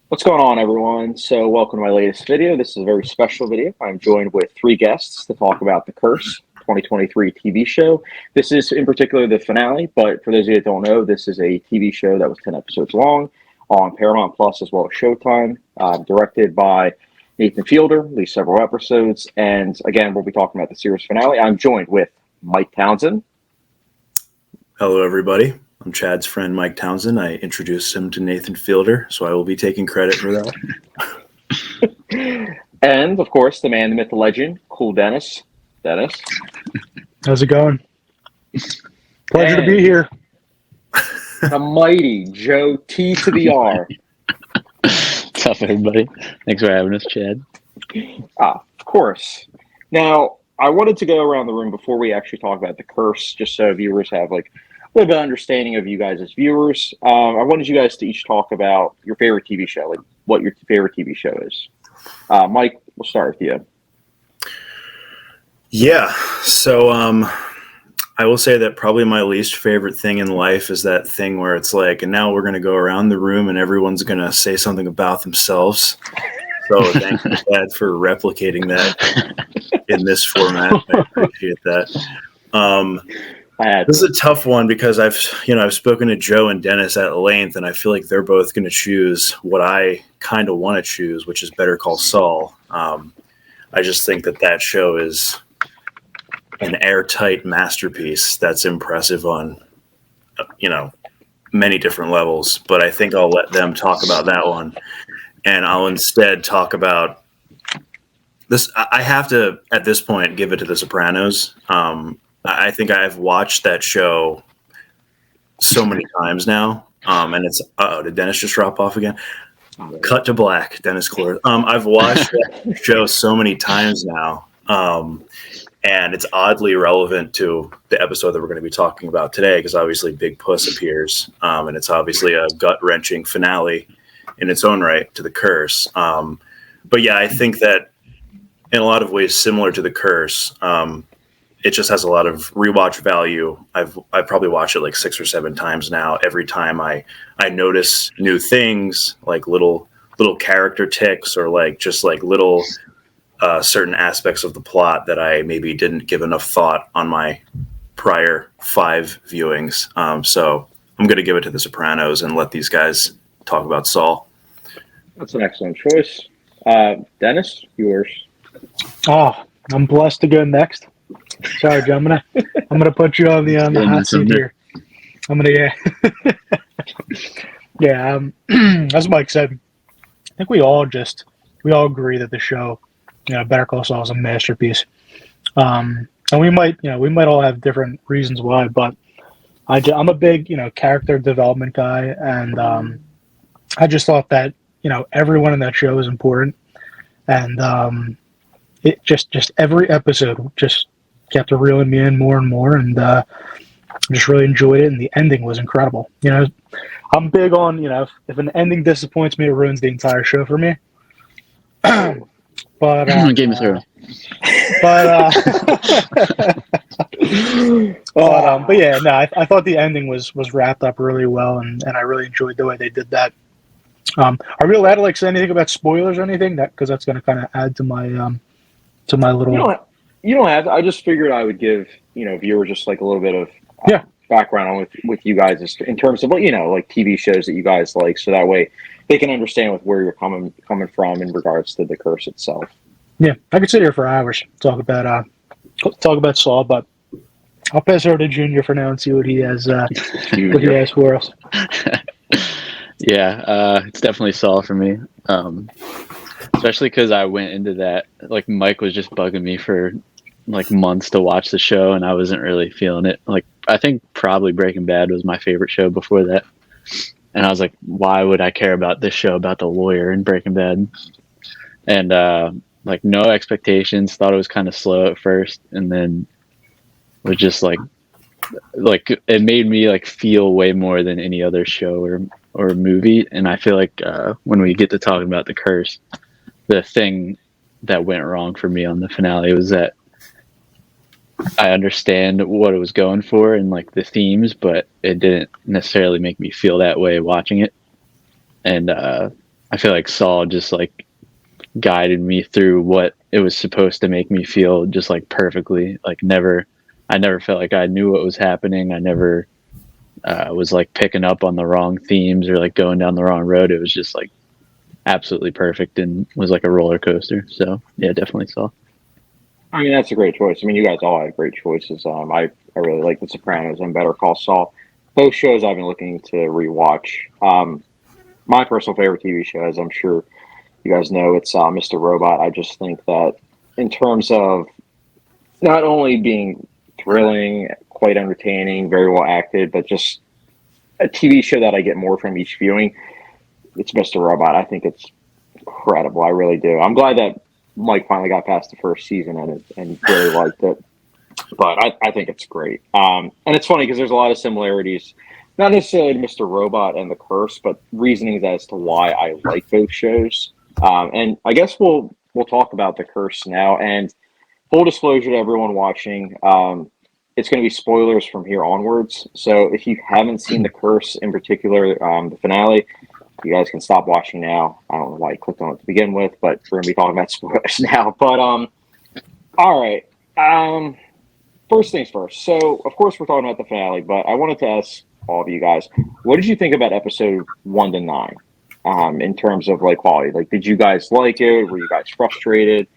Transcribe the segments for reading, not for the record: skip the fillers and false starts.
What's going on, everyone? So, welcome to my latest video. This is a very special video. I'm joined with three guests to talk about The Curse 2023 TV show. This is, in particular, the finale, but for those of you that don't know, this is a TV show that was 10 episodes long on Paramount Plus as well as Showtime, directed by Nathan Fielder, at least several episodes. And again, we'll be talking about the series finale. I'm joined with Mike Townsend. Hello, everybody. I'm Chad's friend, Mike Townsend. I introduced him to Nathan Fielder, so I will be taking credit for that. And, of course, the man, the myth, the legend, Cool Dennis. Dennis. How's it going? Pleasure to be here. The mighty Joe T to the R. What's up, everybody? Thanks for having us, Chad. Of course. Now, I wanted to go around the room before we actually talk about The Curse, just so viewers have a little bit of understanding of you guys as viewers. I wanted you guys to each talk about your favorite TV show, like what your favorite TV show is. Mike, we'll start with you. Yeah, so I will say that probably my least favorite thing in life is that thing where it's like, and now we're going to go around the room and everyone's going to say something about themselves. So thank you, Dad, for replicating that in this format. I appreciate that. This is a tough one because I've spoken to Joe and Dennis at length, and I feel like they're both going to choose what I kind of want to choose, which is Better Call Saul. I just think that show is an airtight masterpiece that's impressive on, many different levels. But I think I'll let them talk about that one, and I'll instead talk about this. I have to, at this point, give it to The Sopranos. I think I've watched that show so many times now, and it's did Dennis just drop off again? Cut to black, Dennis Clore. I've watched that show so many times now, and it's oddly relevant to the episode that we're going to be talking about today because obviously Big Puss appears, and it's obviously a gut-wrenching finale in its own right to The Curse. But yeah, I think that in a lot of ways similar to The Curse. It just has a lot of rewatch value. I've probably watched it like 6 or 7 times now. Every time I notice new things, like little character ticks or little certain aspects of the plot that I maybe didn't give enough thought on my prior 5 viewings. So I'm going to give it to The Sopranos and let these guys talk about Saul. That's an excellent choice. Dennis, yours. Oh, I'm blessed to go next. Sorry, Joe. I'm gonna put you on the hot seat here. As Mike said, I think we all agree that the show, Better Call Saul is a masterpiece. And we might all have different reasons why, but I'm a big character development guy, and I just thought that everyone in that show is important, and it just every episode just kept reeling me in more and more, and just really enjoyed it. And the ending was incredible. I'm big on if an ending disappoints me, it ruins the entire show for me. But Game of Thrones. But yeah, no, I thought the ending was wrapped up really well, and I really enjoyed the way they did that. Are we allowed to say anything about spoilers or anything? Because that's going to kind of add to my little. You don't have to. I just figured I would give viewers just a little bit of background on with you guys in terms of TV shows that you guys like, so that way they can understand with where you're coming from in regards to The Curse itself. Yeah, I could sit here for hours talk about Saul, but I'll pass over to Junior for now and see what he has for us. Yeah, it's definitely Saul for me. Especially because I went into that, Mike was just bugging me for months to watch the show, and I wasn't really feeling it. I think probably Breaking Bad was my favorite show before that. And I was like, why would I care about this show about the lawyer in Breaking Bad? And no expectations, thought it was kind of slow at first, and then was just it made me feel way more than any other show or movie. And I feel like when we get to talking about The Curse, the thing that went wrong for me on the finale was that I understand what it was going for and the themes, but it didn't necessarily make me feel that way watching it. And I feel like Saul just like guided me through what it was supposed to make me feel just like perfectly. Like I never felt like I knew what was happening. I never was like picking up on the wrong themes or like going down the wrong road. It was just like absolutely perfect and was like a roller coaster. So yeah, definitely Saul. I mean, that's a great choice. I mean, you guys all have great choices. I really like The Sopranos and Better Call Saul. Both shows I've been looking to rewatch. My personal favorite TV show, as I'm sure you guys know, it's Mr. Robot. I just think that in terms of not only being thrilling, quite entertaining, very well acted, but just a TV show that I get more from each viewing, it's Mr. Robot. I think it's incredible. I really do. I'm glad that Mike finally got past the first season and really liked it. But I think it's great. And it's funny because there's a lot of similarities, not necessarily to Mr. Robot and The Curse, but reasonings as to why I like both shows. And I guess we'll talk about The Curse now. And full disclosure to everyone watching, it's going to be spoilers from here onwards. So if you haven't seen The Curse in particular, the finale, you guys can stop watching now. I don't know why you clicked on it to begin with, but we're going to be talking about spoilers now. But all right. First things first. So of course we're talking about the finale, but I wanted to ask all of you guys, what did you think about episode 1 to 9? In terms of like quality, like did you guys like it? Were you guys frustrated?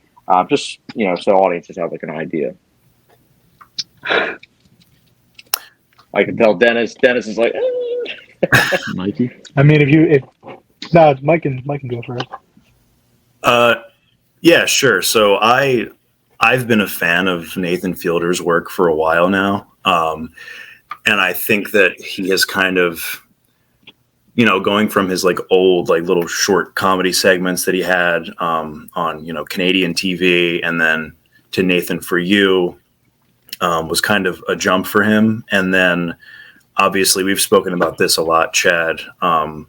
Just so audiences have like an idea. I can tell Dennis is like, Mikey. I mean, Mike can go first. Yeah, sure. So I've been a fan of Nathan Fielder's work for a while now, and I think that he has kind of, going from his like old like little short comedy segments that he had on Canadian TV, and then to Nathan For You was kind of a jump for him, and then obviously we've spoken about this a lot, Chad. And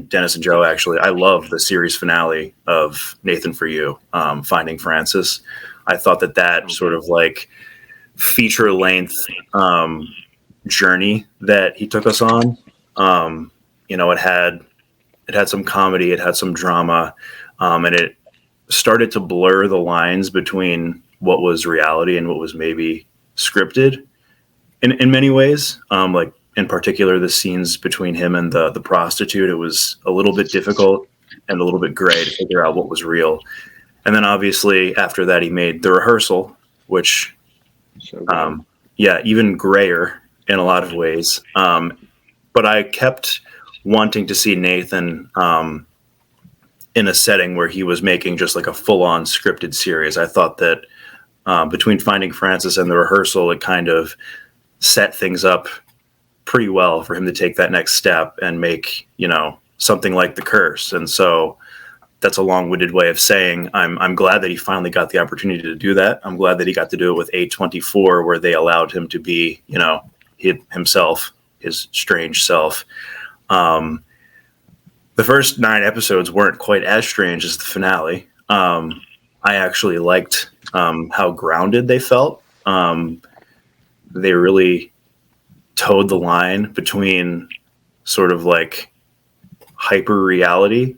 Dennis and Joe, actually, I love the series finale of Nathan For You, Finding Francis. I thought that sort of like feature length journey that he took us on, it had some comedy, it had some drama, and it started to blur the lines between what was reality and what was maybe scripted in many ways. Like in particular, the scenes between him and the prostitute, it was a little bit difficult and a little bit gray to figure out what was real. And then obviously after that, he made The Rehearsal, which, even grayer in a lot of ways. But I kept wanting to see Nathan in a setting where he was making just like a full-on scripted series. I thought that between Finding Francis and The Rehearsal, it kind of set things up pretty well for him to take that next step and make, something like The Curse. And so that's a long-winded way of saying I'm glad that he finally got the opportunity to do that. I'm glad that he got to do it with A24, where they allowed him to be, himself, his strange self. The first 9 episodes weren't quite as strange as the finale. I actually liked how grounded they felt. They really towed the line between sort of like hyper reality,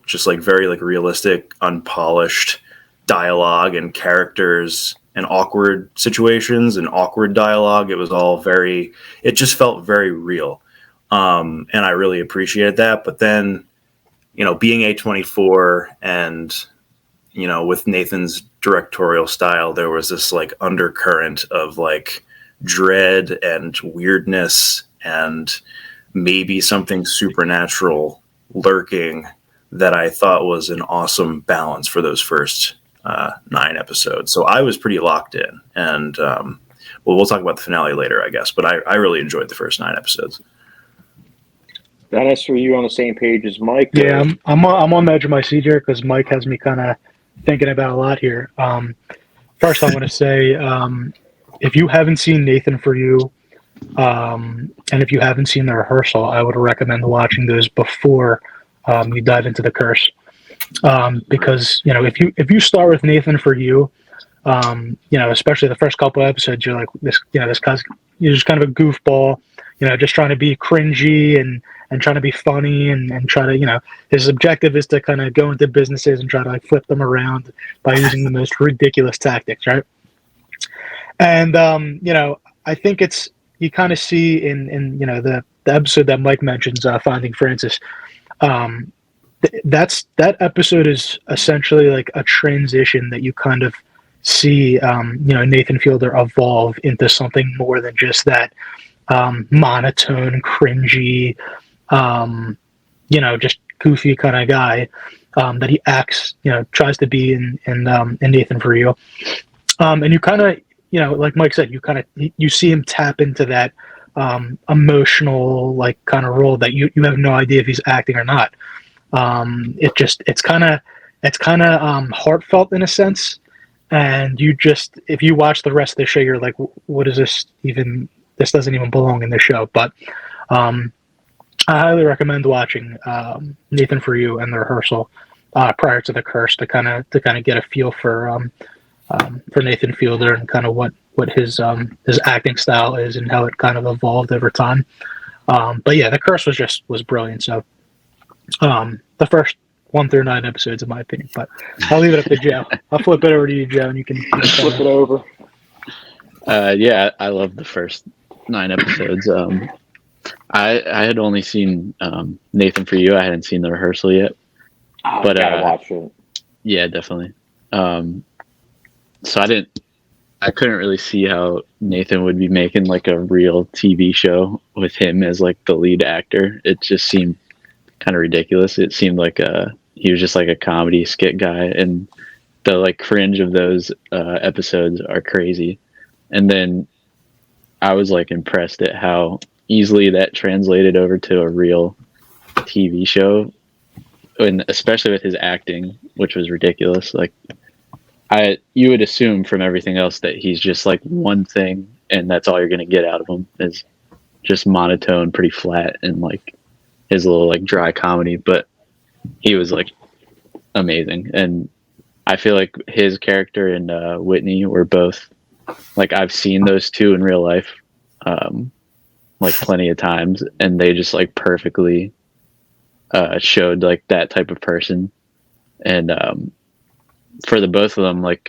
just like very like realistic, unpolished dialogue and characters and awkward situations and awkward dialogue. It was all it just felt very real. And I really appreciated that. But then, being A24 and, with Nathan's directorial style, there was this like undercurrent of like dread and weirdness and maybe something supernatural lurking that I thought was an awesome balance for those first 9 episodes. So I was pretty locked in, and we'll talk about the finale later, I guess, but I really enjoyed the first 9 episodes. Dennis, were you on the same page as Mike? Yeah, I'm on the edge of my seat here because Mike has me kind of thinking about a lot here. First, I want to say, if you haven't seen Nathan For You, and if you haven't seen The Rehearsal, I would recommend watching those before you dive into The Curse. Because if you start with Nathan For You, especially the first couple of episodes, you're like this guy's, you're just kind of a goofball. just trying to be cringy and trying to be funny and try to, his objective is to kind of go into businesses and try to like flip them around by using the most ridiculous tactics, right? And I think you kind of see in the episode that Mike mentions, Finding Francis. That episode is essentially like a transition that you kind of see, Nathan Fielder evolve into something more than just that monotone, cringy, just goofy kind of guy that he acts, tries to be in Nathan For You. And you kind of, like Mike said, you see him tap into that emotional, like kind of role that you have no idea if he's acting or not. It's kind of heartfelt in a sense, and if you watch the rest of the show, you're like, what is this even? This doesn't even belong in the show. But I highly recommend watching Nathan For You and The Rehearsal prior to The Curse to kind of get a feel for Nathan Fielder and kind of what his acting style is and how it kind of evolved over time. But yeah, The Curse was brilliant. So the first 1 through 9 episodes, in my opinion. But I'll leave it up to Joe. I'll flip it over to you, Joe, and you can flip it over. Yeah, I love the first 9 episodes. I had only seen Nathan For You. I hadn't seen The Rehearsal yet. Oh, but gotta watch it. Yeah, definitely. So I couldn't really see how Nathan would be making like a real TV show with him as like the lead actor. It just seemed kind of ridiculous. It seemed like he was just like a comedy skit guy, and the like cringe of those episodes are crazy. And then I was like impressed at how easily that translated over to a real TV show, and especially with his acting, which was ridiculous. Like you would assume from everything else that he's just like one thing, and that's all you're gonna get out of him is just monotone, pretty flat, and like his little like dry comedy. But he was like amazing, and I feel like his character and Whitney were both like, I've seen those two in real life like plenty of times, and they just like perfectly showed like that type of person. And for the both of them, like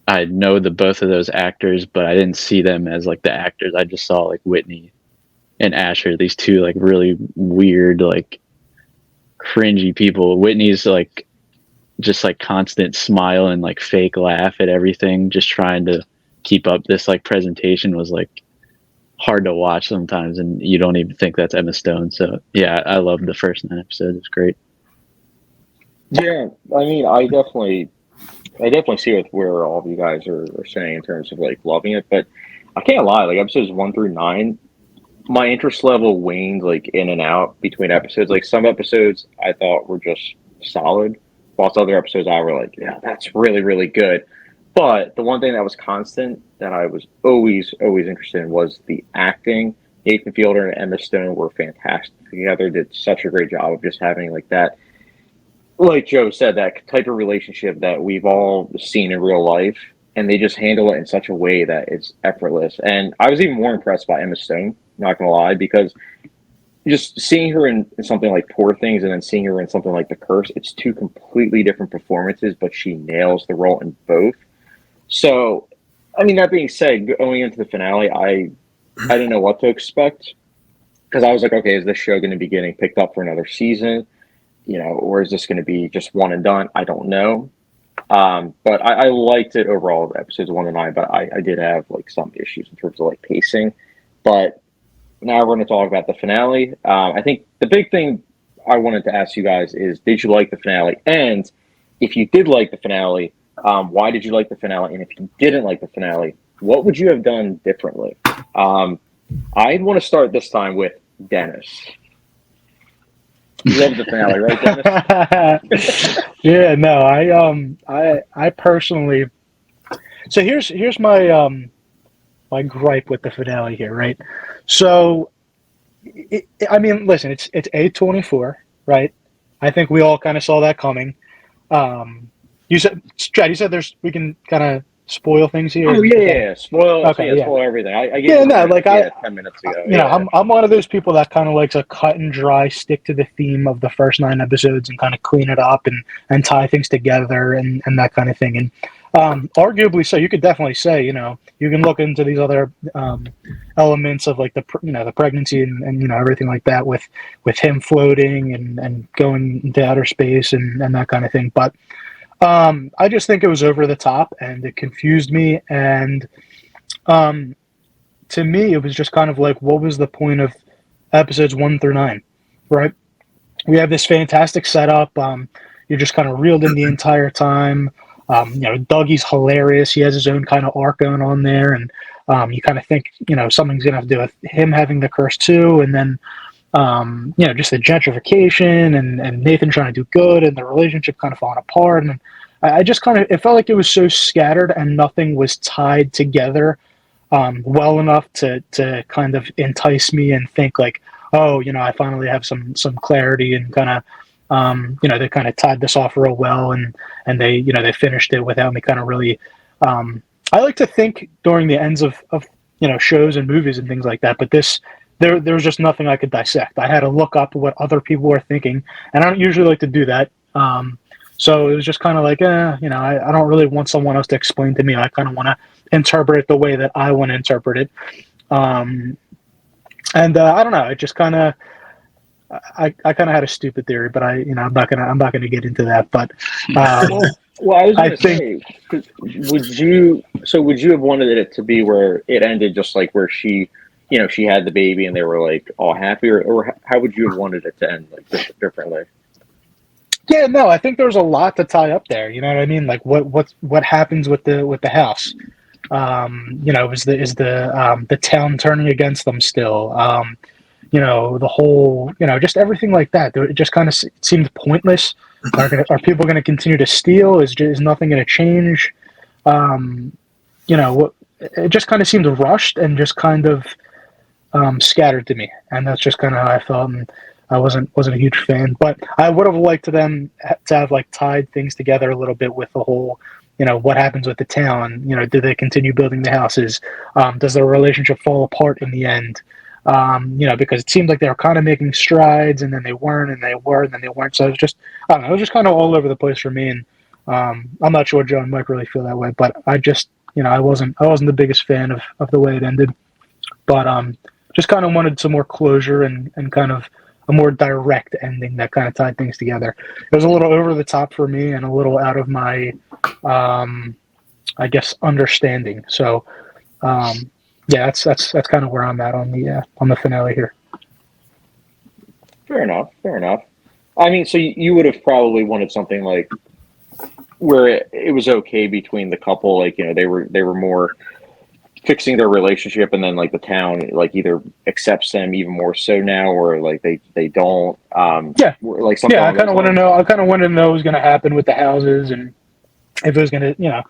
I know the both of those actors, but I didn't see them as like the actors. I just saw like Whitney and Asher, these two like really weird, like cringy people. Whitney's like just like constant smile and like fake laugh at everything, just trying to keep up this like presentation was like hard to watch sometimes, and you don't even think that's Emma Stone. So yeah, I loved the first 9 episodes. It's great. Yeah, I mean, I definitely see where all of you guys are saying in terms of like loving it, but I can't lie, like episodes 1 through 9, my interest level waned like in and out between episodes. Like some episodes I thought were just solid, whilst other episodes I were like, yeah, that's really, really good. But the one thing that was constant that I was always interested in was the acting. Nathan Fielder and Emma Stone were fantastic together, did such a great job of just having like that, like Joe said, that type of relationship that we've all seen in real life, and they just handle it in such a way that it's effortless. And I was even more impressed by Emma Stone, not gonna lie, because just seeing her in something like Poor Things and then seeing her in something like The Curse, it's two completely different performances, but she nails the role in both. So, I mean, that being said, going into the finale, I didn't know what to expect, because I was like, okay, is this show going to be getting picked up for another season? Or is this going to be just one and done? I don't know. But I liked it overall, episodes 1 to 9, but I did have like some issues in terms of like pacing. But now we're going to talk about the finale. I think the big thing I wanted to ask you guys is, did you like the finale? And if you did like the finale, why did you like the finale? And if you didn't like the finale, what would you have done differently? I want to start this time with Dennis. You love the finale, right, Dennis? Yeah, no, I personally. So here's my my gripe with the finale here, right? So, I mean, listen, it's A24, right? I think we all kind of saw that coming. You said, Chad, we can kind of spoil things here? Oh yeah. Spoil. So Okay, yeah, yeah. spoil everything. I gave Yeah, you no, credit, like 10 minutes ago. you know, I'm one of those people that kind of likes a cut and dry, stick to the theme of the first 9 episodes and kind of clean it up and tie things together and that kind of thing. And arguably, so you could definitely say, you know, you can look into these other elements of like the pregnancy and you know everything like that with him floating and going into outer space and that kind of thing. But I just think it was over the top and it confused me and. Um, to me, it was just kind of like, what was the point of episodes 1 through 9, right? We have this fantastic setup. You're just kind of reeled in the entire time. You know, Dougie's hilarious. He has his own kind of arc going on there, and you kind of think, you know, something's gonna have to do with him having the curse too, and then you know, just the gentrification and Nathan trying to do good, and the relationship kind of falling apart, and I just kind of it felt like it was so scattered and nothing was tied together well enough to kind of entice me and think like, oh, you know, I finally have some clarity and kind of, you know, they kind of tied this off real well and they, you know, they finished it without me kind of really. I like to think during the ends of you know shows and movies and things like that, but there was just nothing I could dissect. I had to look up what other people were thinking, and I don't usually like to do that. So it was just kind of like, you know, I don't really want someone else to explain to me. I kind of want to interpret it the way that I want to interpret it. And I don't know. It just kind of, I kind of had a stupid theory, but you know, I'm not gonna get into that. But Well, I was I gonna think, say, would you have wanted it to be where it ended just like where she, you know, she had the baby and they were like all happy, or how would you have wanted it to end like differently? yeah, no, I think there's a lot to tie up there. You know what I mean? Like what happens with the house? You know, is the town turning against them still? You know, the whole, you know, just everything like that. It just kind of seemed pointless. Are people going to continue to steal? Is nothing going to change? Um, you know, it just kind of seemed rushed and just kind of scattered to me, and that's just kind of how I felt. And I wasn't a huge fan, but I would have liked to them to have like tied things together a little bit with the whole, you know, what happens with the town. You know, do they continue building the houses? Does their relationship fall apart in the end? You know, because it seemed like they were kind of making strides, and then they weren't, and they were, and then they weren't. So it was just, I don't know, it was just kind of all over the place for me. And I'm not sure Joe and Mike really feel that way, but I just, you know, I wasn't the biggest fan of the way it ended. But just kind of wanted some more closure and kind of a more direct ending that kind of tied things together. It was a little over the top for me and a little out of my, I guess, understanding. So, yeah, that's kind of where I'm at on the finale here. Fair enough. Fair enough. I mean, so you would have probably wanted something like where it was okay between the couple, like, you know, they were more fixing their relationship, and then like the town like either accepts them even more so now, or like they don't. Yeah, like something yeah. I along kind those of want to lines. know. I kind of wanted to know what was going to happen with the houses and if it was going to, you know,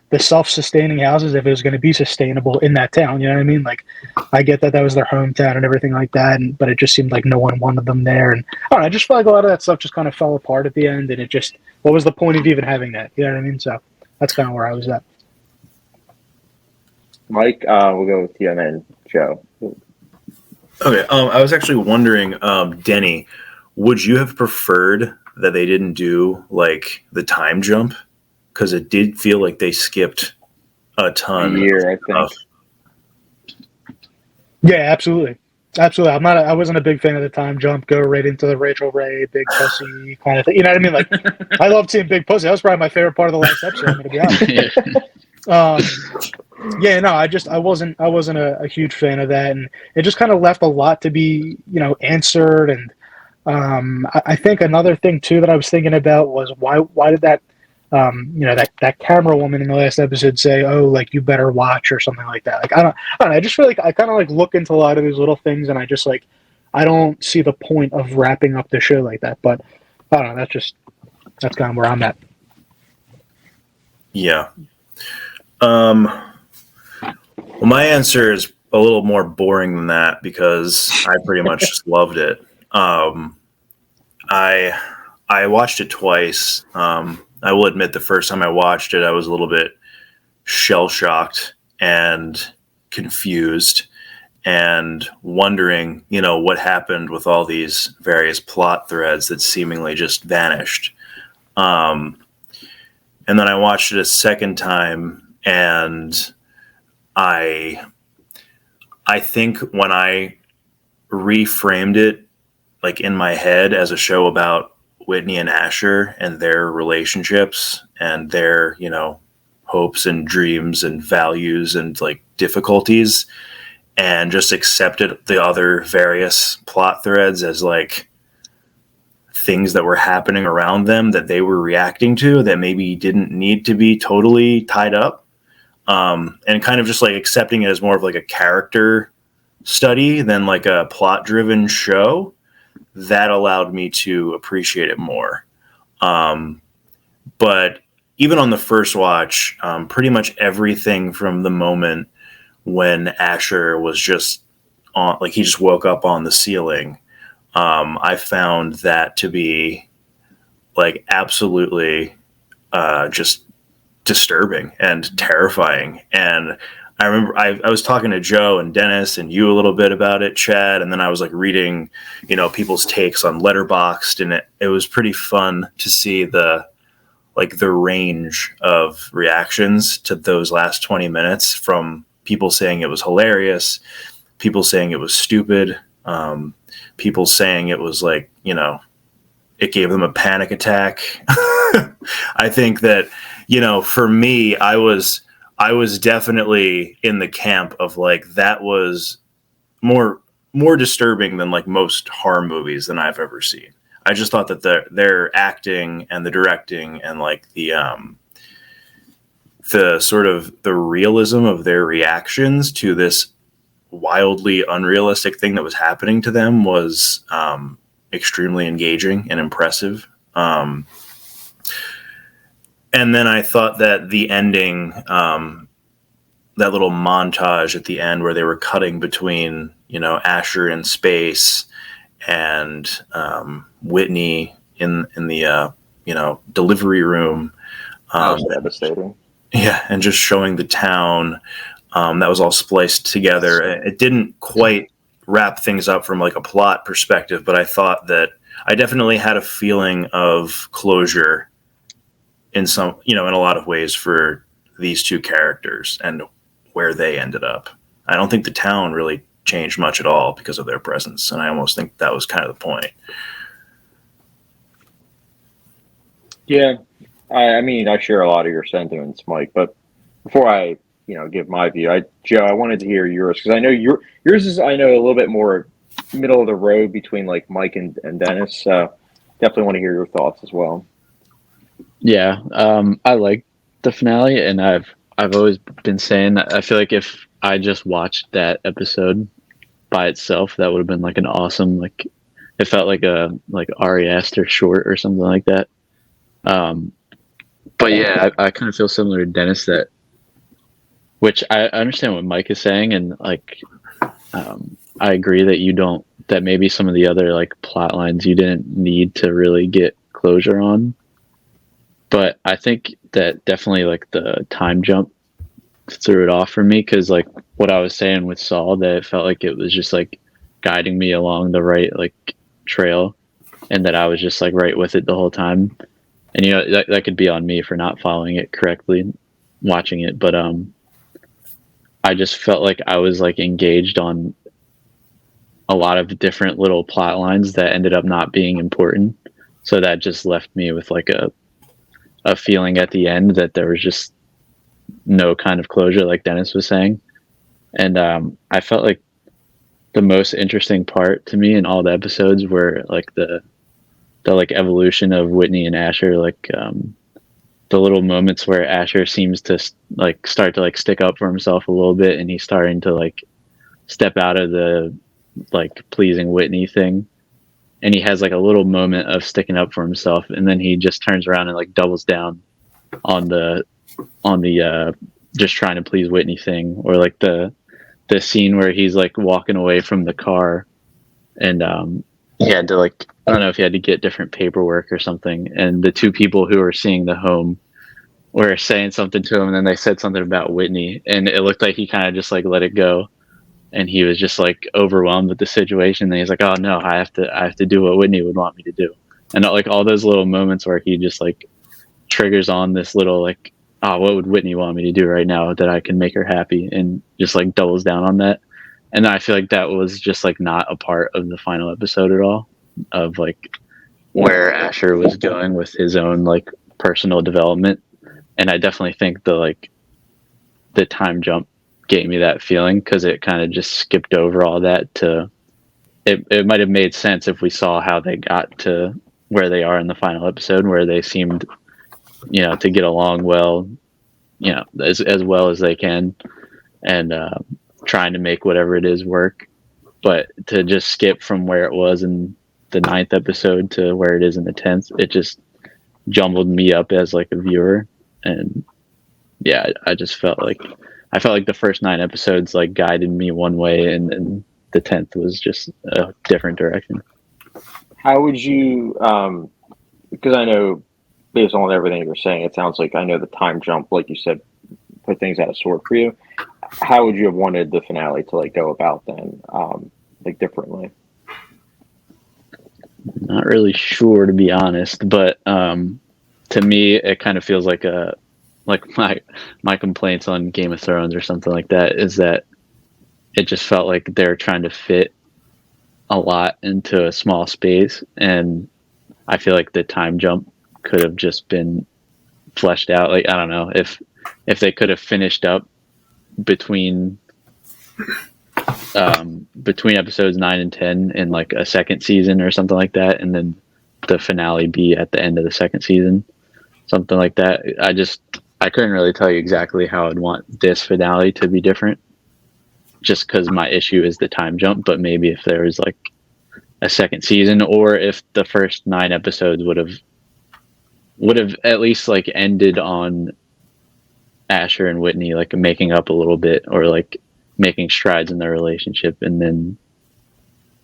the self-sustaining houses, if it was going to be sustainable in that town. You know what I mean? Like, I get that was their hometown and everything like that, but it just seemed like no one wanted them there. And I don't know. I just feel like a lot of that stuff just kind of fell apart at the end, and it just, what was the point of even having that? You know what I mean? So that's kind of where I was at. Mike, we'll go with you, and then Joe. Okay. I was actually wondering, Denny, would you have preferred that they didn't do like the time jump? Because it did feel like they skipped a ton Year, I of think. stuff. Yeah, absolutely. Absolutely. I wasn't a big fan of the time jump, go right into the Rachel Ray, big pussy kind of thing. You know what I mean? Like, I loved seeing big pussy. That was probably my favorite part of the last episode, I'm going to be honest. Yeah, no, I wasn't a huge fan of that. And it just kind of left a lot to be, you know, answered. And I think another thing too that I was thinking about was why did that, you know, that camera woman in the last episode say, "Oh, like you better watch" or something like that. Like I don't know. I just feel like I kind of like look into a lot of these little things, and I just like I don't see the point of wrapping up the show like that. But I don't know. That's kind of where I'm at. Yeah. Well, my answer is a little more boring than that because I pretty much just loved it. I watched it twice. I will admit the first time I watched it, I was a little bit shell shocked and confused and wondering, what happened with all these various plot threads that seemingly just vanished. And then I watched it a second time, and I think when I reframed it, like in my head, as a show about Whitney and Asher and their relationships and their, hopes and dreams and values and like difficulties, and just accepted the other various plot threads as like things that were happening around them that they were reacting to that maybe didn't need to be totally tied up, and kind of just like accepting it as more of like a character study than like a plot driven show, that allowed me to appreciate it more. But even on the first watch, pretty much everything from the moment when Asher was just on, like he just woke up on the ceiling, I found that to be like absolutely just disturbing and terrifying. And I remember I was talking to Joe and Dennis and you a little bit about it, Chad, and then I was like reading, people's takes on Letterboxd, and it was pretty fun to see the range of reactions to those last 20 minutes, from people saying it was hilarious, people saying it was stupid, people saying it was like, it gave them a panic attack. I think that, for me, I was definitely in the camp of like, that was more disturbing than like most horror movies than I've ever seen. I just thought that their acting and the directing and like the sort of the realism of their reactions to this wildly unrealistic thing that was happening to them was extremely engaging and impressive. And then I thought that the ending, that little montage at the end where they were cutting between, Asher in space and Whitney in the delivery room. That was devastating. Yeah, and just showing the town, that was all spliced together. It didn't quite wrap things up from like a plot perspective, but I thought that I definitely had a feeling of closure in some, in a lot of ways for these two characters and where they ended up. I don't think the town really changed much at all because of their presence, and I almost think that was kind of the point. Yeah, I mean, I share a lot of your sentiments, Mike. But before I, give my view, Joe, I wanted to hear yours, because I know yours is, I know, a little bit more middle of the road between like Mike and Dennis. So definitely want to hear your thoughts as well. Yeah, I like the finale, and I've always been saying that I feel like if I just watched that episode by itself, that would have been like an awesome, like it felt like a Ari Aster short or something like that. But yeah, I kind of feel similar to Dennis, that, which I understand what Mike is saying, and like I agree that that maybe some of the other like plot lines you didn't need to really get closure on. But I think that definitely like the time jump threw it off for me, because like what I was saying with Saul, that it felt like it was just like guiding me along the right like trail, and that I was just like right with it the whole time. And that could be on me for not following it correctly watching it, but I just felt like I was like engaged on a lot of different little plot lines that ended up not being important. So that just left me with like a feeling at the end that there was just no kind of closure, like Dennis was saying. And I felt like the most interesting part to me in all the episodes were like the like evolution of Whitney and Asher, like the little moments where Asher seems to like start to like stick up for himself a little bit, and he's starting to like step out of the like pleasing Whitney thing, and he has like a little moment of sticking up for himself, and then he just turns around and like doubles down on the just trying to please Whitney thing. Or like the scene where he's like walking away from the car, and he had to like, I don't know if he had to get different paperwork or something, and the two people who are seeing the home were saying something to him, and then they said something about Whitney, and it looked like he kind of just like let it go, and he was just like overwhelmed with the situation. And he's like, "Oh no, I have to do what Whitney would want me to do," and like all those little moments where he just like triggers on this little like, "Oh, what would Whitney want me to do right now that I can make her happy," and just like doubles down on that. And I feel like that was just like not a part of the final episode at all, of like where Asher was going with his own like personal development. And I definitely think the time jump gave me that feeling, because it kind of just skipped over all that to it might have made sense if we saw how they got to where they are in the final episode, where they seemed, to get along well, as well as they can, and trying to make whatever it is work. But to just skip from where it was in the 9th episode to where it is in the 10th, it just jumbled me up as like a viewer. And yeah, I just felt like the first 9 episodes like guided me one way, and then the 10th was just a different direction. How would you? Because I know, based on everything you're saying, it sounds like I know the time jump, like you said, put things out of sort for you. How would you have wanted the finale to like go about then, like differently? Not really sure, to be honest, but to me, it kind of feels like my complaints on Game of Thrones or something like that is that it just felt like they're trying to fit a lot into a small space, and I feel like the time jump could have just been fleshed out. Like, I don't know if they could have finished up between episodes 9 and 10 in like a second season or something like that, and then the finale be at the end of the second season, something like that. I couldn't really tell you exactly how I'd want this finale to be different, just because my issue is the time jump. But maybe if there was like a second season, or if the first 9 episodes would have at least like ended on Asher and Whitney like making up a little bit, or like making strides in their relationship, and then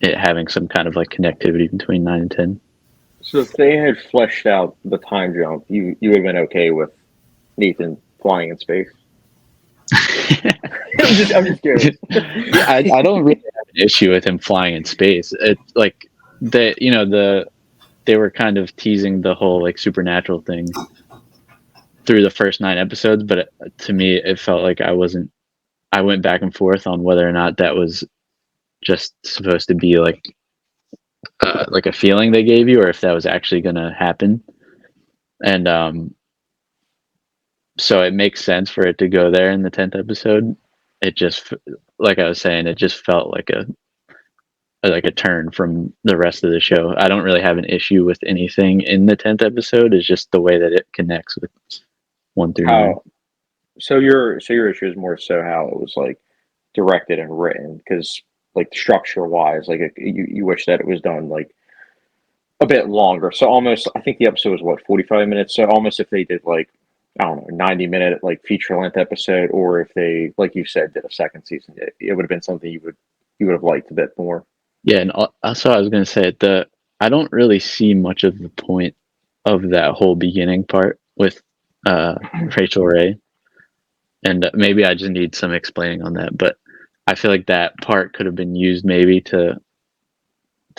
it having some kind of like connectivity between 9 and 10. So if they had fleshed out the time jump, you would have been okay with Nathan flying in space. I'm just curious. I don't really have an issue with him flying in space. It's like they were kind of teasing the whole like supernatural thing through the first 9 episodes, but to me it felt like I went back and forth on whether or not that was just supposed to be like a feeling they gave you, or if that was actually going to happen. And so it makes sense for it to go there in the 10th episode. It just, like I was saying, it just felt like a turn from the rest of the show. I don't really have an issue with anything in the 10th episode. It's just the way that it connects with 1 through 9. So your issue is more so how it was like directed and written, because like structure wise, like you wish that it was done like a bit longer. So almost, I think the episode was what, 45 minutes. So almost if they did like, I don't know, 90-minute like feature length episode, or if they, like you said, did a second season, it would have been something you would have liked a bit more. Yeah, and also I was going to say I don't really see much of the point of that whole beginning part with Rachel Ray, and maybe I just need some explaining on that. But I feel like that part could have been used maybe to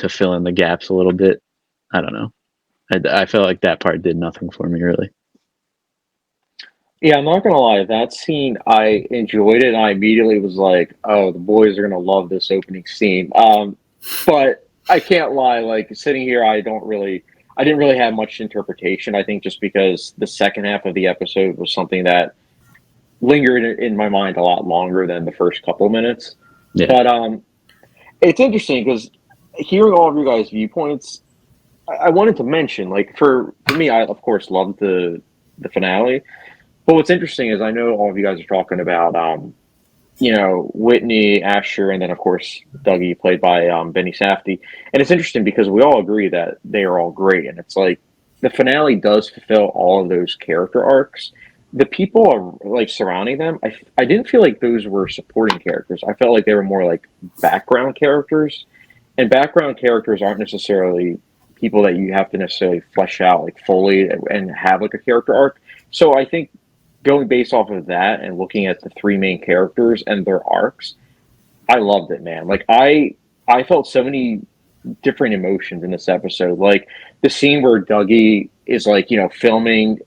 fill in the gaps a little bit. I don't know. I feel like that part did nothing for me really. Yeah, I'm not gonna lie. That scene, I enjoyed it. And I immediately was like, "Oh, the boys are gonna love this opening scene." But I can't lie. Like sitting here, I didn't really have much interpretation. I think just because the second half of the episode was something that lingered in my mind a lot longer than the first couple minutes. Yeah. But it's interesting because hearing all of your guys' viewpoints, I wanted to mention, like for me, I of course loved the finale. But what's interesting is I know all of you guys are talking about, Whitney, Asher, and then of course Dougie, played by Benny Safdie. And it's interesting because we all agree that they are all great, and it's like the finale does fulfill all of those character arcs. The people are like surrounding them. I didn't feel like those were supporting characters. I felt like they were more like background characters, and background characters aren't necessarily people that you have to necessarily flesh out like fully and have like a character arc. So I think going based off of that and looking at the three main characters and their arcs, I loved it, man. Like I felt so many different emotions in this episode. Like the scene where Dougie is like, filming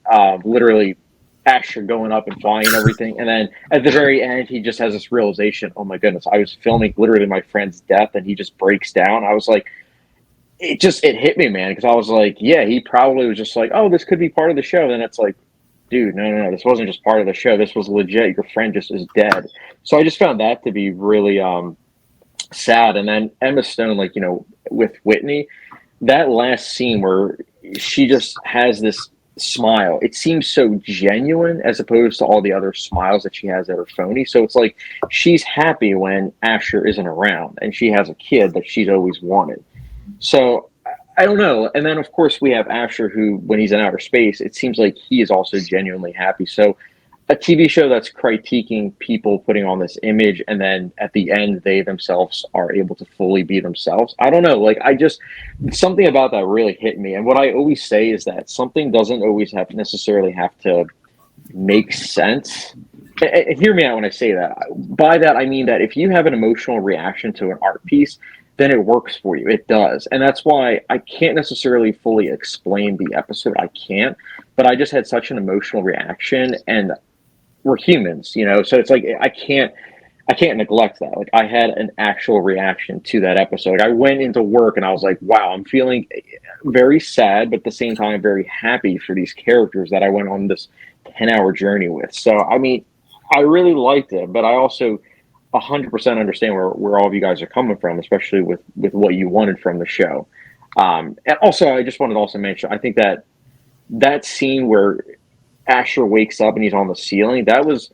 literally Asher going up and flying and everything. And then at the very end, he just has this realization, oh my goodness, I was filming literally my friend's death and he just breaks down. I was like, it hit me, man. Cause I was like, yeah, he probably was just like, oh, this could be part of the show. Then it's like, dude, no, this wasn't just part of the show. This was legit. Your friend just is dead. So I just found that to be really, sad. And then Emma Stone, like, with Whitney, that last scene where she just has this smile, it seems so genuine as opposed to all the other smiles that she has that are phony. So it's like she's happy when Asher isn't around and she has a kid that she's always wanted. So I don't know. And then of course we have Asher, who when he's in outer space, it seems like he is also genuinely happy. So a TV show that's critiquing people putting on this image, and then at the end they themselves are able to fully be themselves. I don't know. Like something about that really hit me. And what I always say is that something doesn't always necessarily have to make sense. And hear me out when I say that. By that I mean that if you have an emotional reaction to an art piece, then it works for you. It does. And that's why I can't necessarily fully explain the episode. I can't. But I just had such an emotional reaction, and we're humans, so it's like I can't neglect that. Like I had an actual reaction to that episode. Like I went into work and I was like, wow, I'm feeling very sad, but at the same time very happy for these characters that I went on this 10-hour journey with. So I mean, I really liked it, but I also 100% understand where all of you guys are coming from, especially with what you wanted from the show. And also I just wanted to also mention, I think that scene where Asher wakes up and he's on the ceiling, that was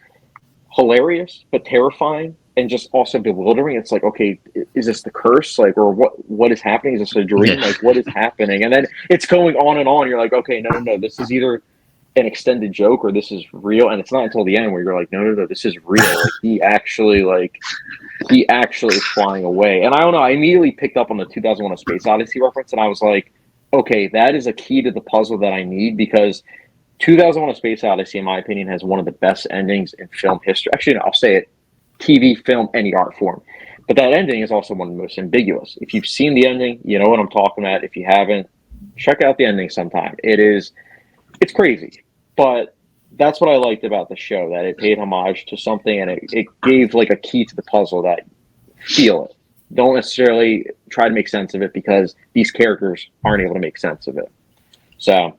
hilarious but terrifying and just also bewildering. It's like, okay, is this the curse? Like, or what is happening? Is this a dream? Yeah. Like, what is happening? And then it's going on and on. You're like, okay, no, this is either an extended joke or this is real. And it's not until the end where you're like, no, this is real. Like he actually is flying away. And I don't know, I immediately picked up on the 2001: A Space Odyssey reference, and I was like, okay, that is a key to the puzzle that I need, because 2001: A Space Odyssey, in my opinion, has one of the best endings in film history. Actually, no, I'll say it: TV, film, any art form. But that ending is also one of the most ambiguous. If you've seen the ending, you know what I'm talking about. If you haven't, check out the ending sometime. It's crazy. But that's what I liked about the show, that it paid homage to something, and it gave like a key to the puzzle that feel it. Don't necessarily try to make sense of it, because these characters aren't able to make sense of it. So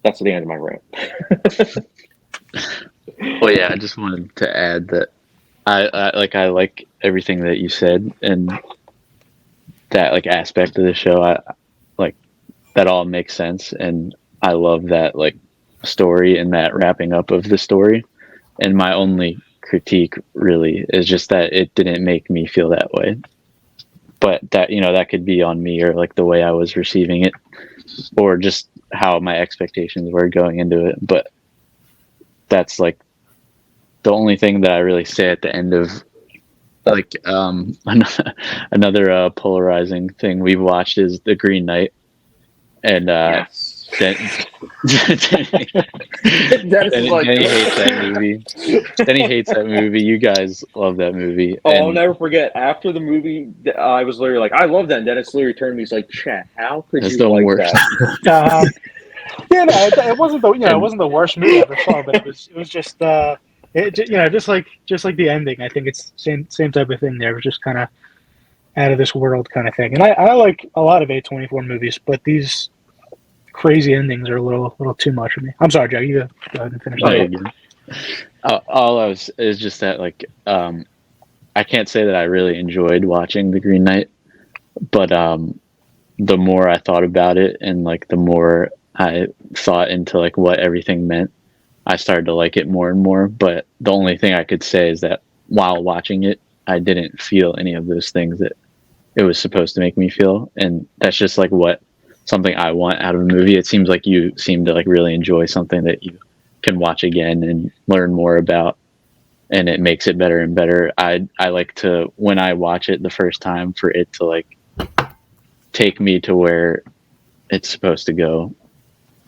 that's the end of my rant. Well, yeah, I just wanted to add that I like everything that you said, and that like aspect of the show. I like that all makes sense, and I love that like story and that wrapping up of the story. And my only critique really is just that it didn't make me feel that way. But that that could be on me, or like the way I was receiving it, or just how my expectations were going into it. But that's like the only thing that I really say at the end of like another polarizing thing we've watched is The Green Knight, and Yes. Denny hates that movie. Denny hates that movie. You guys love that movie. Oh, I'll never forget. After the movie, I was literally like, I love that. And Dennis literally turned to me. He's like, Chet, how could That's you the like worst. that? Yeah, no, it wasn't it wasn't the worst movie I ever saw, but it was just just like the ending. I think it's same type of thing there. It was just kind of out of this world kind of thing. And I like a lot of A24 movies, but these crazy endings are a little too much for me. I'm sorry, Joe. You go ahead and finish. All I was is just that like I can't say that I really enjoyed watching The Green Knight, but the more I thought about it, and like the more I thought into like what everything meant, I started to like it more and more. But the only thing I could say is that while watching it, I didn't feel any of those things that it was supposed to make me feel. And that's just like something I want out of a movie. It seems like you seem to like really enjoy something that you can watch again and learn more about, and it makes it better and better. I like to, when I watch it the first time, for it to like take me to where it's supposed to go.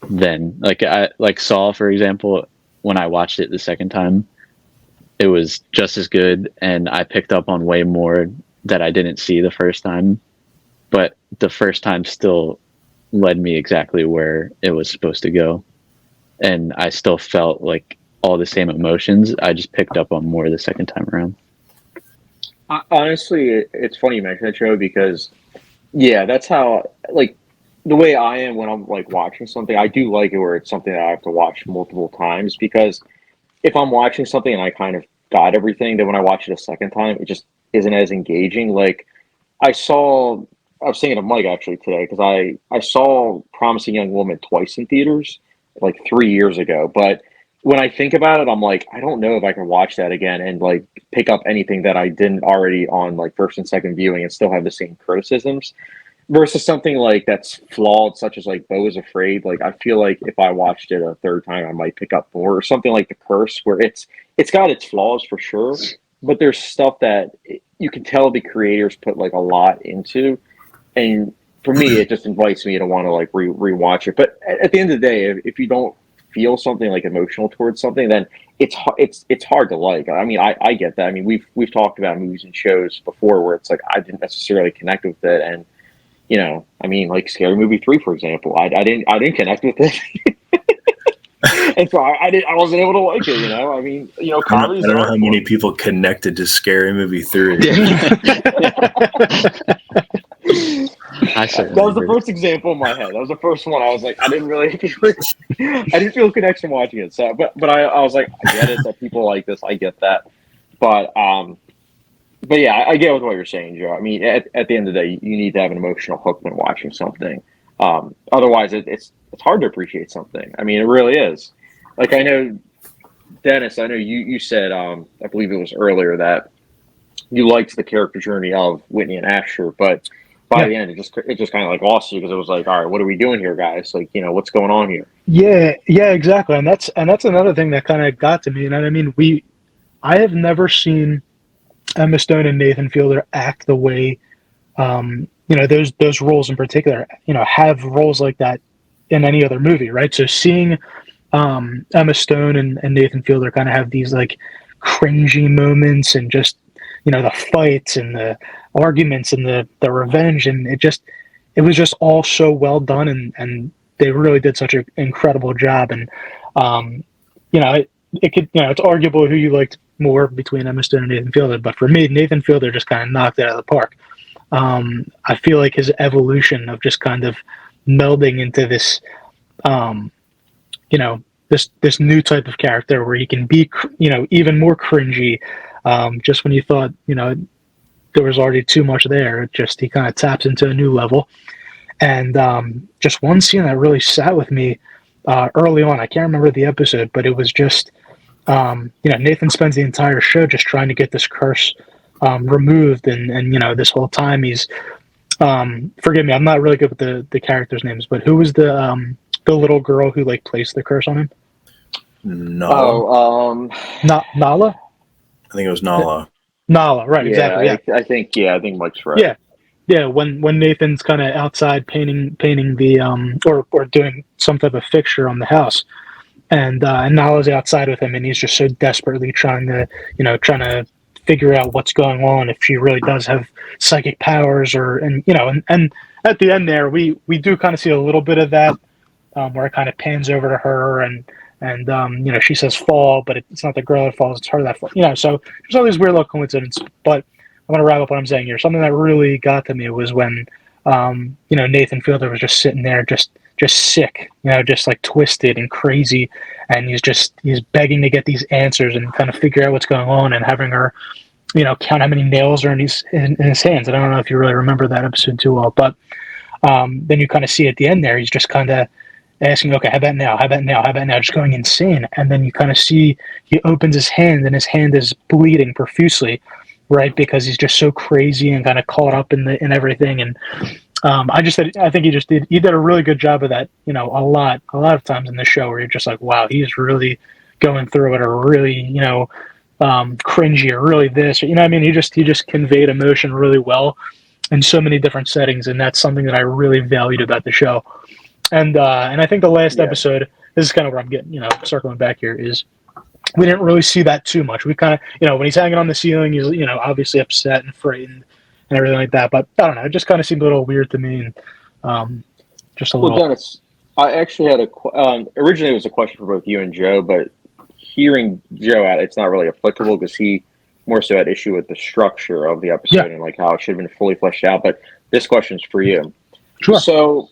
Then like Saw, for example, when I watched it the second time, it was just as good, and I picked up on way more that I didn't see the first time. But the first time still led me exactly where it was supposed to go. And I still felt like all the same emotions. I just picked up on more the second time around. Honestly, it's funny you mention that, Joe, because yeah, that's how, like, the way I am when I'm like watching something. I do like it where it's something that I have to watch multiple times, because if I'm watching something and I kind of got everything, then when I watch it a second time, it just isn't as engaging. Like, I was thinking of Mike actually today, because I saw Promising Young Woman twice in theaters like 3 years ago. But when I think about it, I'm like, I don't know if I can watch that again and like pick up anything that I didn't already on like first and second viewing and still have the same criticisms. Versus something like that's flawed, such as like Beau is Afraid. Like, I feel like if I watched it a third time, I might pick up more. Or something like The Curse, where it's got its flaws for sure, but there's stuff that you can tell the creators put like a lot into, and for me, it just invites me to want to like rewatch it. But at the end of the day, if you don't feel something like emotional towards something, then it's hard to like. I mean, I get that. I mean, we've talked about movies and shows before where it's like I didn't necessarily connect with it, and I mean, like Scary Movie 3, for example, I didn't connect with it. And so I wasn't able to like it. I mean, I comedies don't know are how many people connected to Scary Movie 3. I that was the first example in my head. That was the first one. I was like, I didn't really feel it. I didn't feel a connection watching it. So, but I was like, I get it that people like this. I get that. But yeah, I get with what you're saying, Joe. I mean, at the end of the day, you need to have an emotional hook when watching something. Otherwise, it's hard to appreciate something. I mean, it really is. Like, I know, Dennis, I know you said, I believe it was earlier, that you liked the character journey of Whitney and Asher, but by the end, it just kind of like lost you, because it was like, all right, what are we doing here, guys? Like, what's going on here? Yeah, exactly. And that's another thing that kind of got to me. And I mean, I have never seen Emma Stone and Nathan Fielder act the way, those roles in particular, have roles like that in any other movie, right? So seeing Emma Stone and Nathan Fielder kind of have these like cringy moments, and just the fights and the arguments and the revenge, and it was just all so well done, and they really did such an incredible job. And it could, it's arguable who you liked more between Emma Stone and Nathan Fielder, but for me, Nathan Fielder just kind of knocked it out of the park. I feel like his evolution of just kind of melding into this, this new type of character where he can be, even more cringy. Just when you thought, there was already too much there, he kind of taps into a new level. And just one scene that really sat with me early on. I can't remember the episode, but it was just, Nathan spends the entire show just trying to get this curse removed, and this whole time he's, forgive me, I'm not really good with the characters' names, but who was the little girl who like placed the curse on him? No. Nala. I think it was Nala. Nala, right? Yeah, Exactly. I think Mike's right. Yeah. When Nathan's kind of outside painting the or doing some type of fixture on the house, and Nala's outside with him, and he's just so desperately trying to figure out what's going on, if she really does have psychic powers, and at the end there, we do kind of see a little bit of that, where it kind of pans over to her, and she says fall, but it's not the girl that falls, it's her that falls. So there's all these weird little coincidences. But I'm gonna wrap up what I'm saying here. Something that really got to me was when Nathan Fielder was just sitting there, just sick, just like twisted and crazy, and he's begging to get these answers and kind of figure out what's going on, and having her count how many nails are in his hands. And I don't know if you really remember that episode too well, but then you kind of see at the end there, he's just kind of asking, okay, how about now? How about now? How about now? Just going insane. And then you kind of see he opens his hand, and his hand is bleeding profusely, right? Because he's just so crazy and kind of caught up in everything. And I think he did a really good job of that. A lot of times in the show where you're just like, wow, he's really going through it, or really, cringy, or really this, or, I mean, he just conveyed emotion really well in so many different settings. And that's something that I really valued about the show. And I think the last episode this is kind of where I'm getting, circling back here, is we didn't really see that too much. We kind of, when he's hanging on the ceiling, he's, obviously upset and frightened and everything like that. But I don't know, it just kind of seemed a little weird to me, and just a Well, little. Dennis, I actually had originally it was a question for both you and Joe, but hearing Joe out, it's not really applicable because he more so had issue with the structure of the episode and like how it should have been fully fleshed out. But this question's for you. Sure. So,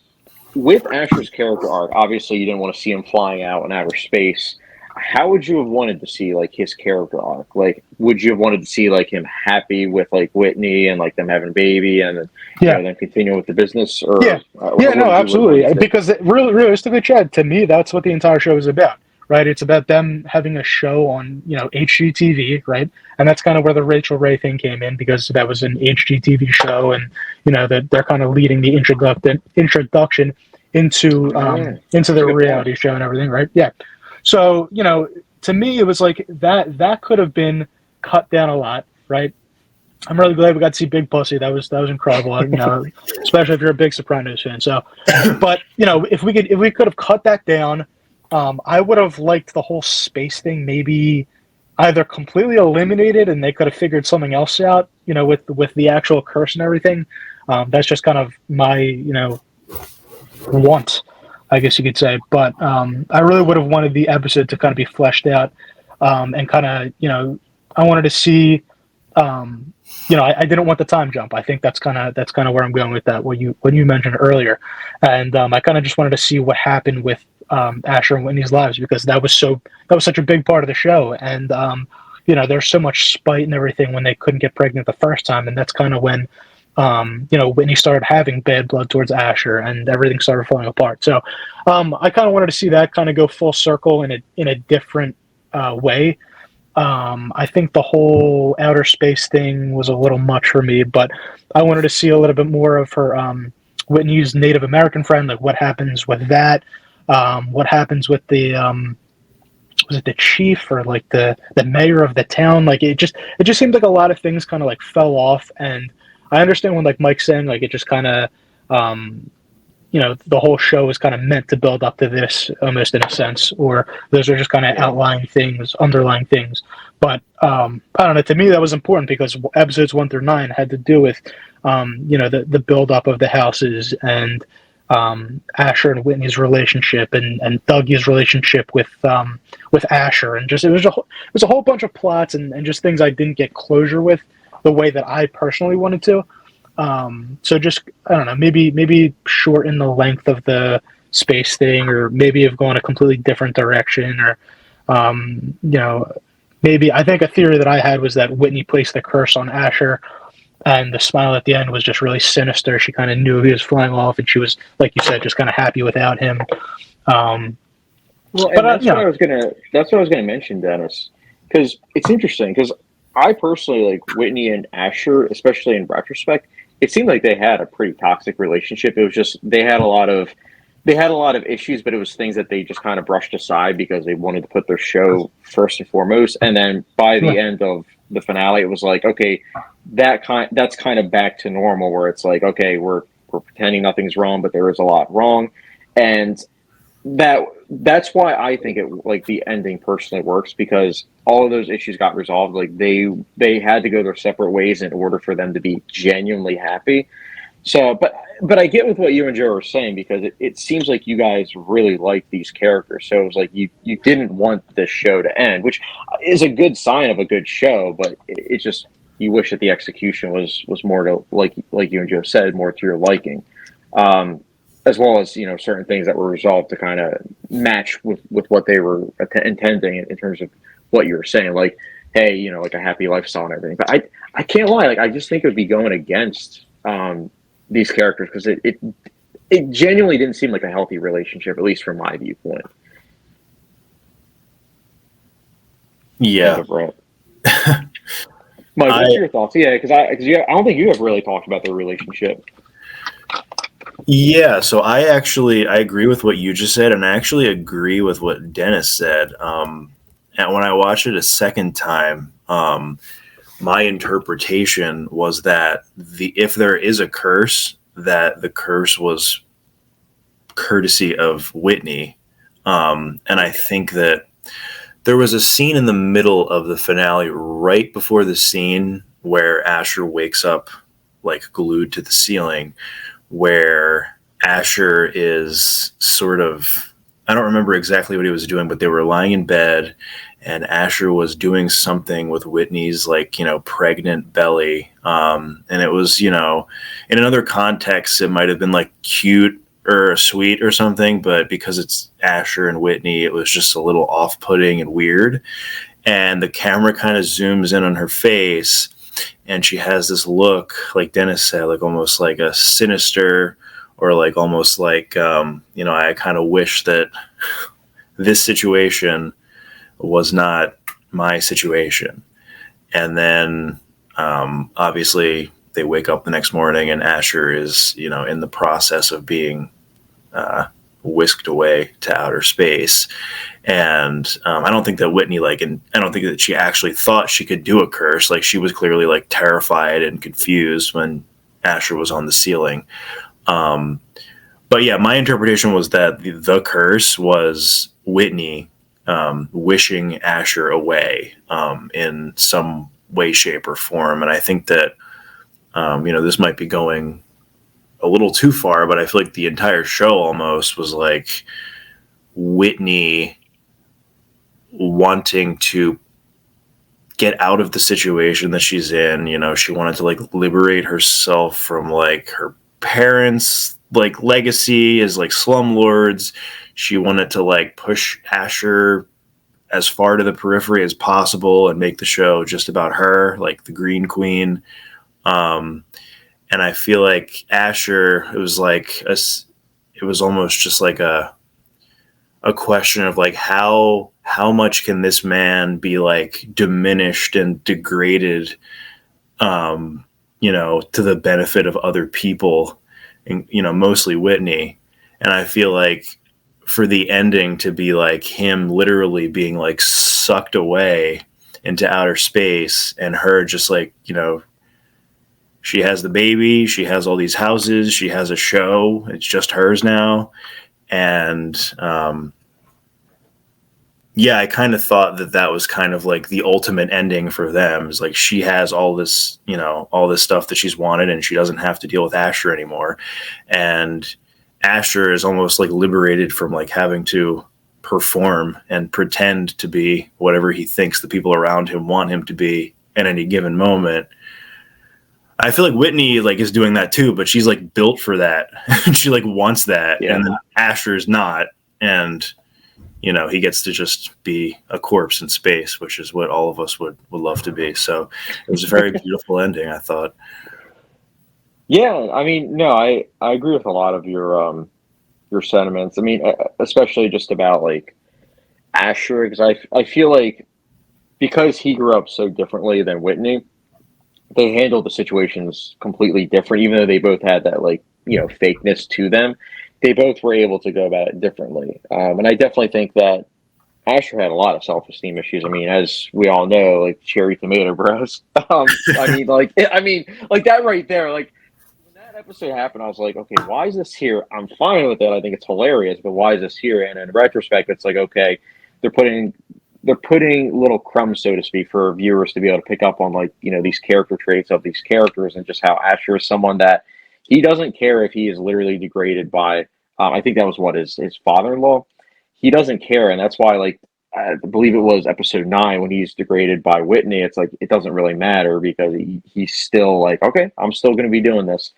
with Asher's character arc, obviously you didn't want to see him flying out in outer space. How would you have wanted to see like his character arc? Like, would you have wanted to see like him happy with like Whitney and like them having a baby and then continue with the business? Or no, absolutely. Because realistically, Chad, to me, that's what the entire show is about, right? It's about them having a show on HGTV, right? And that's kind of where the Rachel Ray thing came in, because that was an HGTV show, and that they're kind of leading the introduction into their reality show and everything, right? Yeah. So, to me, it was like that could have been cut down a lot, right? I'm really glad we got to see Big Pussy. That was incredible, especially if you're a big Sopranos fan. So, but if we could have cut that down, I would have liked the whole space thing maybe either completely eliminated and they could have figured something else out, with the actual curse and everything. That's just kind of my want, I guess you could say. But I really would have wanted the episode to kind of be fleshed out, and kind of, I wanted to see, I didn't want the time jump. I think that's kind of where I'm going with that. What you mentioned earlier, and I kind of just wanted to see what happened with Asher and Whitney's lives, because that was such a big part of the show, and there's so much spite and everything when they couldn't get pregnant the first time, and that's kind of when Whitney started having bad blood towards Asher, and everything started falling apart. So I kind of wanted to see that kind of go full circle in a different way. I think the whole outer space thing was a little much for me, but I wanted to see a little bit more of her Whitney's Native American friend, like what happens with that, what happens with the was it the chief or like the mayor of the town? Like it just seemed like a lot of things kind of like fell off, and I understand when like Mike's saying like it just kind of the whole show is kind of meant to build up to this almost in a sense, or those are just kind of underlying things. But I don't know. To me, that was important because episodes 1 through 9 had to do with, the build up of the houses and Asher and Whitney's relationship and Dougie's relationship with Asher, and just it was a whole bunch of plots and just things I didn't get closure with the way that I personally wanted to. So just, I don't know, maybe shorten the length of the space thing, or maybe have gone a completely different direction, or, maybe, I think a theory that I had was that Whitney placed the curse on Asher, and the smile at the end was just really sinister. She kind of knew he was flying off, and she was, like you said, just kind of happy without him. Well, but that's what I was gonna mention, Dennis, because it's interesting. Because I personally like Whitney and Asher, especially in retrospect. It seemed like they had a pretty toxic relationship. It was just they had a lot of issues, but it was things that they just kind of brushed aside because they wanted to put their show first and foremost. And then by the end of the finale, it was like, okay, that's kind of back to normal, where it's like, okay, we're pretending nothing's wrong, but there is a lot wrong, and that's why I think it like the ending personally works, because all of those issues got resolved. Like they had to go their separate ways in order for them to be genuinely happy. So, but I get with what you and Joe are saying, because it seems like you guys really like these characters. So it was like you didn't want this show to end, which is a good sign of a good show. But it just, you wish that the execution was more to like you and Joe said, more to your liking. As well as, certain things that were resolved to kind of match with what they were intending in terms of what you were saying, like, hey, like a happy lifestyle and everything. But I can't lie, like I just think it would be going against these characters, because it genuinely didn't seem like a healthy relationship, at least from my viewpoint. Yeah. Mike, what's your thoughts? Yeah, because I don't think you have really talked about their relationship. Yeah, so I agree with what you just said, and I actually agree with what Dennis said. And when I watched it a second time, my interpretation was that if there is a curse, that the curse was courtesy of Whitney, And I think that there was a scene in the middle of the finale, right before the scene where Asher wakes up like glued to the ceiling, where Asher is sort of, I don't remember exactly what he was doing, but they were lying in bed and Asher was doing something with Whitney's like, pregnant belly. And it was, in another context, it might have been like cute or sweet or something, but because it's Asher and Whitney, it was just a little off-putting and weird. And the camera kind of zooms in on her face and she has this look, like Dennis said, like almost like a sinister, or like almost like, I kind of wish that this situation was not my situation. And then obviously they wake up the next morning and Asher is, in the process of being whisked away to outer space. And I don't think that Whitney, and I don't think that she actually thought she could do a curse. Like she was clearly like terrified and confused when Asher was on the ceiling. But yeah, my interpretation was that the curse was Whitney wishing Asher away in some way, shape, or form. And I think that, this might be going a little too far, but I feel like the entire show almost was like Whitney wanting to get out of the situation that she's in. She wanted to like liberate herself from like her parents' like legacy as like slumlords. She wanted to like push Asher as far to the periphery as possible and make the show just about her, like the Green Queen. And I feel like Asher, it was almost just like a question of like how much can this man be like diminished and degraded, to the benefit of other people, and mostly Whitney. And I feel like for the ending to be like him literally being like sucked away into outer space and her just like, she has the baby, she has all these houses, she has a show, it's just hers now. And I kind of thought that was kind of like the ultimate ending for them. Is like she has all this, all this stuff that she's wanted and she doesn't have to deal with Asher anymore. And Asher is almost like liberated from like having to perform and pretend to be whatever he thinks the people around him want him to be at any given moment. I feel like Whitney like is doing that too, but she's like built for that. She like wants that. Yeah. And then Asher's not. And, he gets to just be a corpse in space, which is what all of us would love to be. So it was a very beautiful ending, I thought. Yeah, I mean, no, I agree with a lot of your sentiments. I mean, especially just about like Asher, because I feel like because he grew up so differently than Whitney, they handled the situations completely different. Even though they both had that like fakeness to them, they both were able to go about it differently. And I definitely think that Asher had a lot of self-esteem issues. I mean, as we all know, like cherry tomato bros. I mean, like that right there, like. Episode happened, I was like, okay, why is this here? I'm fine with it. I think it's hilarious, but why is this here? And in retrospect, it's like, okay, they're putting little crumbs, so to speak, for viewers to be able to pick up on, like, these character traits of these characters, and just how Asher is someone that he doesn't care if he is literally degraded by. I think that was what his father-in-law. He doesn't care, and that's why, like, I believe it was episode 9 when he's degraded by Whitney. It's like it doesn't really matter because he's still like, okay, I'm still going to be doing this.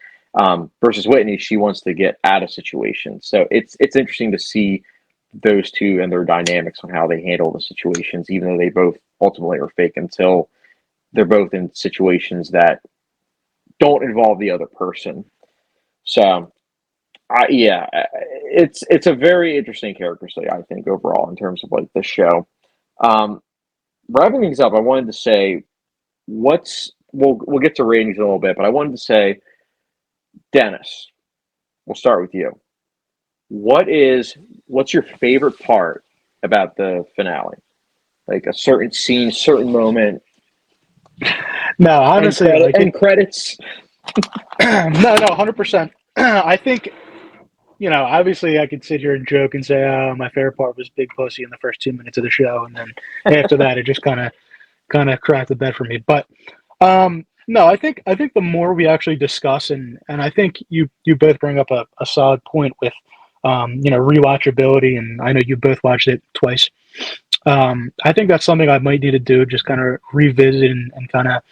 Versus Whitney, she wants to get out of situations. So it's interesting to see those two and their dynamics on how they handle the situations, even though they both ultimately are fake until they're both in situations that don't involve the other person. So, it's a very interesting character study, I think, overall in terms of like the show. Wrapping things up, I wanted to say we'll get to ratings in a little bit, but I wanted to say, Dennis, we'll start with you. What's your favorite part about the finale? Like a certain scene, certain moment. No, honestly, and credits. No, 100%. I think, obviously I could sit here and joke and say, "Oh, my favorite part was Big Pussy in the first 2 minutes of the show," and then after that, it just kind of cracked the bed for me. But no, I think the more we actually discuss, and I think you both bring up a solid point with rewatchability, and I know you both watched it twice. I think that's something I might need to do, just kind of revisit and kind of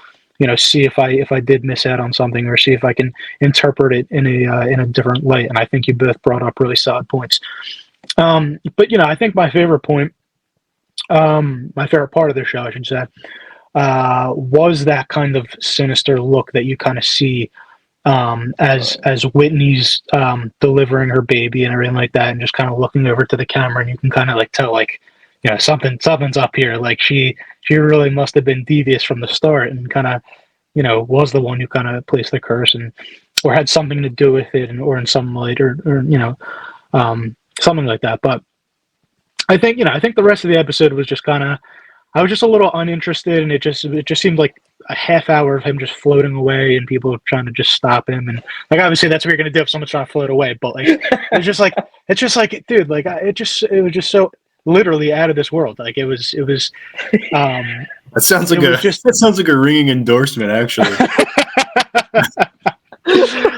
see if I did miss out on something, or see if I can interpret it in a different light. And I think you both brought up really solid points. But I think my favorite point, my favorite part of the show, I should say, was that kind of sinister look that you kind of see as Whitney's delivering her baby and everything like that, and just kind of looking over to the camera, and you can kind of like tell, like, something's up here. Like she really must have been devious from the start, and kind of was the one who kind of placed the curse, and or had something to do with it, or in some light, or something like that. But I think the rest of the episode was just kind of, I was just a little uninterested, and it just seemed like a half hour of him just floating away, and people trying to just stop him, and like obviously that's what you're gonna do if someone's trying to float away. But like it's just like dude, like it was just so literally out of this world. Like it was that sounds like a ringing endorsement, actually.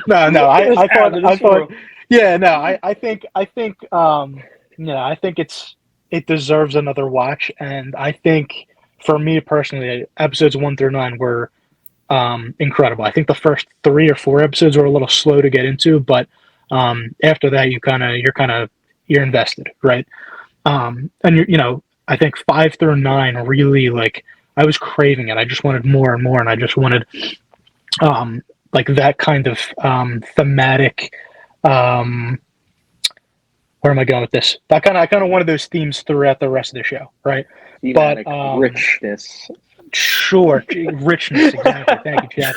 No, I thought yeah, no, I think I think it deserves another watch. And I think for me personally, episodes 1 through 9 were incredible. I think the first 3 or 4 episodes were a little slow to get into, but after that you're invested, right? And I think 5 through 9 really, like, I was craving it. I just wanted more and more, and I just wanted like that kind of thematic. Where am I going with this? I kind of wanted those themes throughout the rest of the show, right? Thematic But richness. Sure, richness, exactly. Thank you, Chad.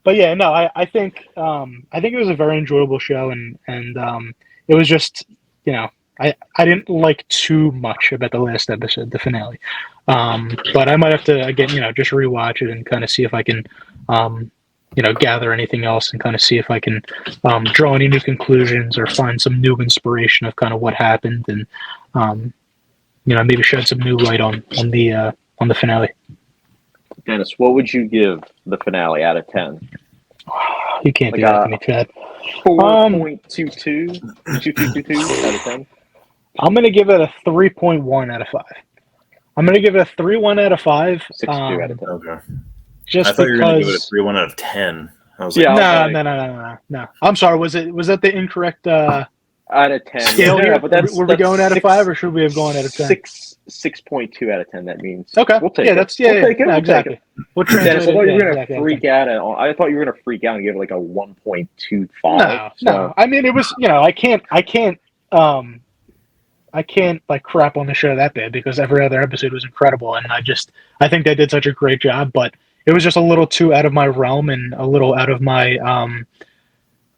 But yeah, no, I think it was a very enjoyable show, and it was just, I didn't like too much about the last episode, the finale. But I might have to again, just rewatch it and kind of see if I can, gather anything else, and kind of see if I can draw any new conclusions, or find some new inspiration of kind of what happened, and maybe shed some new light on the finale. Dennis, what would you give the finale out of 10? You can't do that to me, Chad. 4.22 out of 10. I'm going to give it a 3.1 out of 5. I'm going to give it a 3.1 out of 5. 6.2 out of 10. Okay. Just I thought you were going to give it a because 3.1 out of 10. I was Yeah, like, no. I'm sorry. Was that the incorrect out of 10 scale here? but that's, were we going out of 5, or should we have gone out of 10? 6.2 out of 10. That means Okay. We'll take yeah, it. that's yeah, We'll take it. yeah, We'll exactly. Take it. We'll Dennis, I thought you were going to exactly. freak out. I thought you were going to freak out and give it like a 1.25. No. I mean, it was, I can't like crap on the show that bad, because every other episode was incredible, and I think they did such a great job. But it was just a little too out of my realm, and a little out of my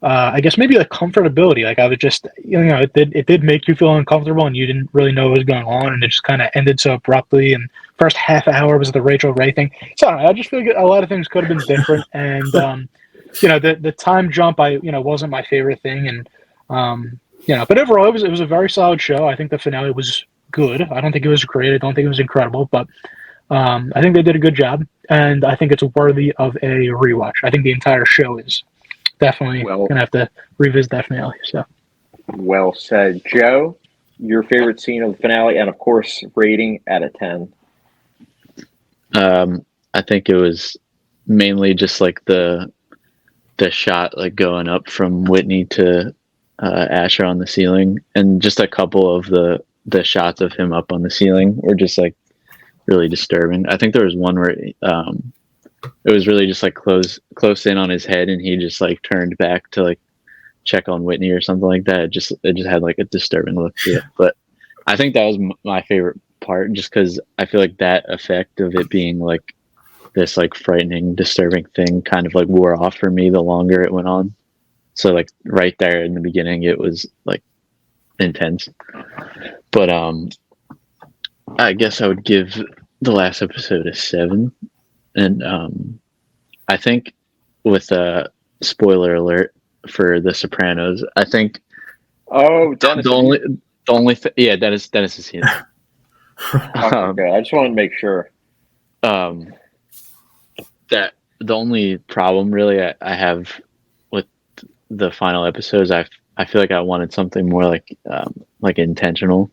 I guess maybe like comfortability. Like I was just, it did make you feel uncomfortable, and you didn't really know what was going on, and it just kind of ended so abruptly. And first half hour was the Rachel Ray thing. So I don't know, I just feel like a lot of things could have been different, and the time jump, wasn't my favorite thing, and but overall it was a very solid show. I think the finale was good. I don't think it was great. I don't think it was incredible, but I think they did a good job, and I think it's worthy of a rewatch. I think the entire show is. Definitely gonna have to revisit that finale. So, well said, Joe. Your favorite scene of the finale, and of course, rating out of 10. I think it was mainly just like the shot, like going up from Whitney to Asher on the ceiling, and just a couple of the shots of him up on the ceiling were just like really disturbing. I think there was one where it was really just like close in on his head, and he just like turned back to like check on Whitney or something like that. It just had like a disturbing look to it. But I think that was my favorite part, just because I feel like that effect of it being like this like frightening, disturbing thing kind of like wore off for me the longer it went on. So like right there in the beginning, it was like intense. But I guess I would give the last episode a 7. And I think with a spoiler alert for The Sopranos. I think Oh, Dennis. Dennis has seen it. Okay, I just wanted to make sure. That the only problem really I have with the final episodes, I feel like I wanted something more like intentional,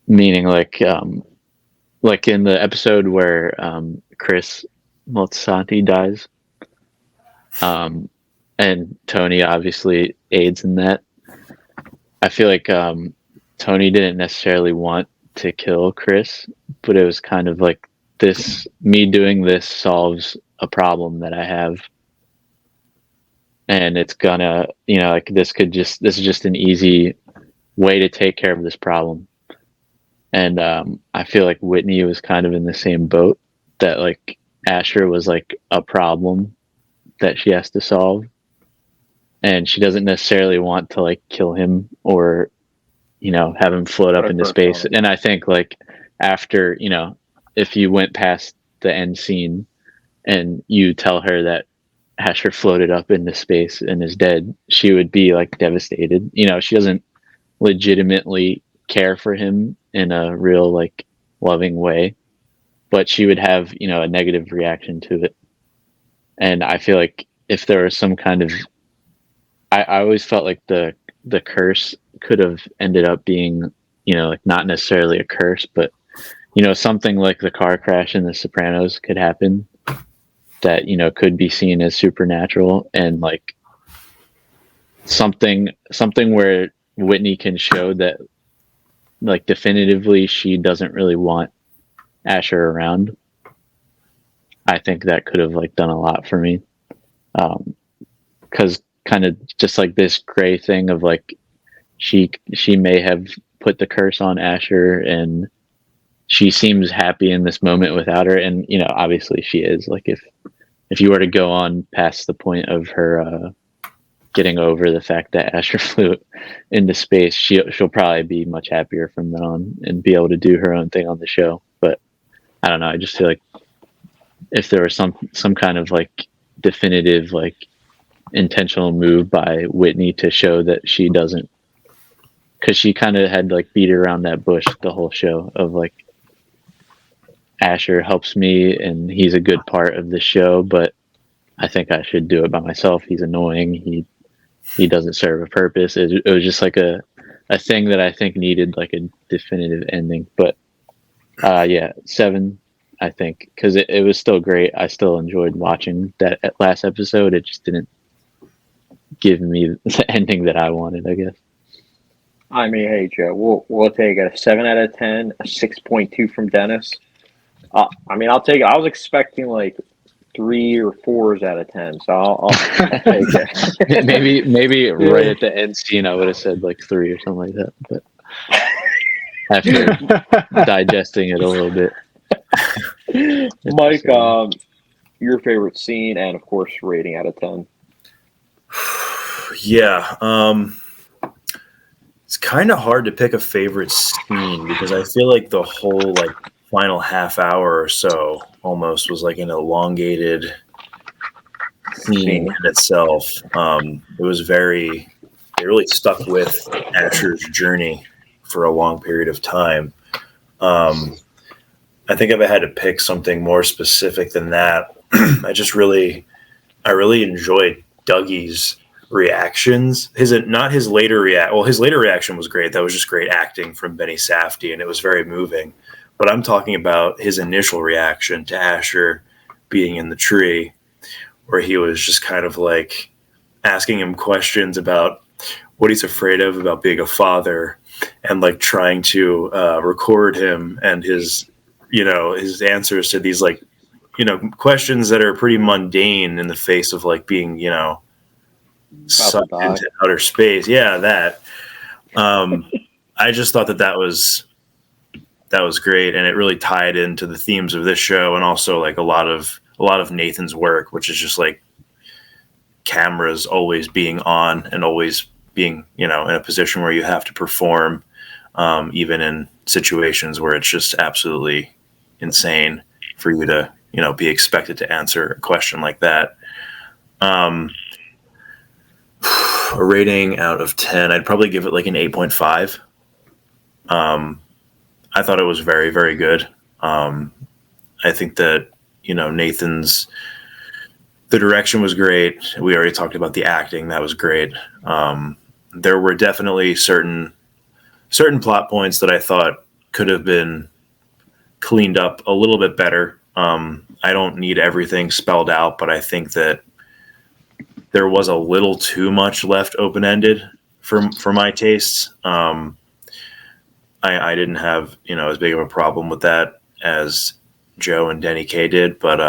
meaning like in the episode where Chris Moltisanti dies, and Tony obviously aids in that. I feel like Tony didn't necessarily want to kill Chris, but it was kind of like me doing this solves a problem that I have, and it's gonna, like this is just an easy way to take care of this problem. And I feel like Whitney was kind of in the same boat, that like Asher was like a problem that she has to solve, and she doesn't necessarily want to like kill him or have him float up into space. And I think like after, if you went past the end scene and you tell her that Asher floated up into space and is dead, she would be like devastated. She doesn't legitimately care for him in a real like loving way, but she would have, a negative reaction to it. And I feel like if there was some kind of, I always felt like the curse could have ended up being, like not necessarily a curse, but something like the car crash in The Sopranos could happen that could be seen as supernatural, and like something where Whitney can show that like definitively she doesn't really want Asher around. I think that could have like done a lot for me, because kind of just like this gray thing of like she may have put the curse on Asher, and she seems happy in this moment without her, and obviously she is. Like if you were to go on past the point of her getting over the fact that Asher flew into space, she'll probably be much happier from then on and be able to do her own thing on the show. But I don't know, I just feel like if there was some kind of like definitive like intentional move by Whitney to show that she doesn't, because she kind of had like beat around that bush the whole show of like Asher helps me and he's a good part of the show, but I think I should do it by myself. He's annoying. He doesn't serve a purpose. It was just like a thing that I think needed like a definitive ending. But 7, I think, because it was still great. I still enjoyed watching that last episode. It just didn't give me the ending that I wanted, I guess. I mean, hey Joe, we'll take a 7 out of 10, a 6.2 from Dennis. I mean, I'll take it. I was expecting like 3 or 4s out of 10, so I'll take it. maybe right at the end scene, I would have said like 3 or something like that. But after digesting it a little bit, Mike, your favorite scene and of course rating out of 10. Yeah, it's kind of hard to pick a favorite scene because I feel like the whole like final half hour or so almost was like an elongated scene in itself. It really stuck with Asher's journey for a long period of time. I think if I had to pick something more specific than that, I really enjoyed Dougie's reactions. His later reaction was great. That was just great acting from Benny Safdie, and it was very moving. But I'm talking about his initial reaction to Asher being in the tree, where he was just kind of like asking him questions about what he's afraid of about being a father, and like trying to record him and his answers to these like questions that are pretty mundane in the face of like being sucked into outer space. Yeah, that. I just thought that was great, and it really tied into the themes of this show, and also like a lot of Nathan's work, which is just like cameras always being on and always being in a position where you have to perform, even in situations where it's just absolutely insane for you to be expected to answer a question like that. A rating out of 10, I'd probably give it like an 8.5. I thought it was very, very good. I think that, Nathan's, the direction was great. We already talked about the acting. That was great. There were definitely certain plot points that I thought could have been cleaned up a little bit better. I don't need everything spelled out, but I think that there was a little too much left open-ended for my tastes. I didn't have, as big of a problem with that as Joe and Denny K did, but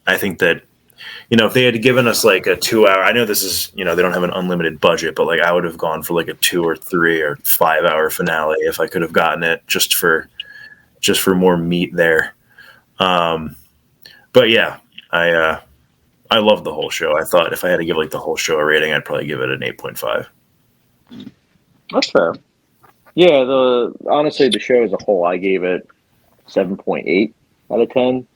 I think that, if they had given us like a 2 hour, I know this is, they don't have an unlimited budget, but like I would have gone for like a 2 or 3 or 5 hour finale if I could have gotten it just for more meat there. But yeah, I loved the whole show. I thought if I had to give like the whole show a rating, I'd probably give it an 8.5. That's fair. Yeah, honestly, the show as a whole, I gave it 7.8 out of 10.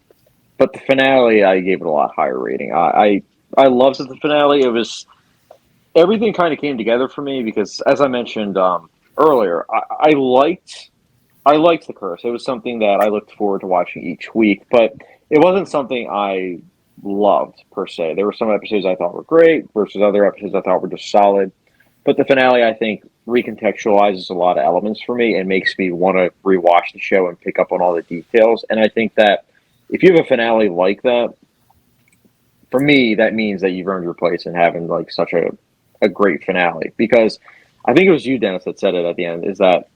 But the finale, I gave it a lot higher rating. I loved the finale. It was everything kind of came together for me because, as I mentioned earlier, I liked The Curse. It was something that I looked forward to watching each week, but it wasn't something I loved per se. There were some episodes I thought were great versus other episodes I thought were just solid. But the finale, I think, recontextualizes a lot of elements for me and makes me want to rewatch the show and pick up on all the details. And I think that if you have a finale like that, for me, that means that you've earned your place in having like such a great finale. Because I think it was you, Dennis, that said it at the end, is that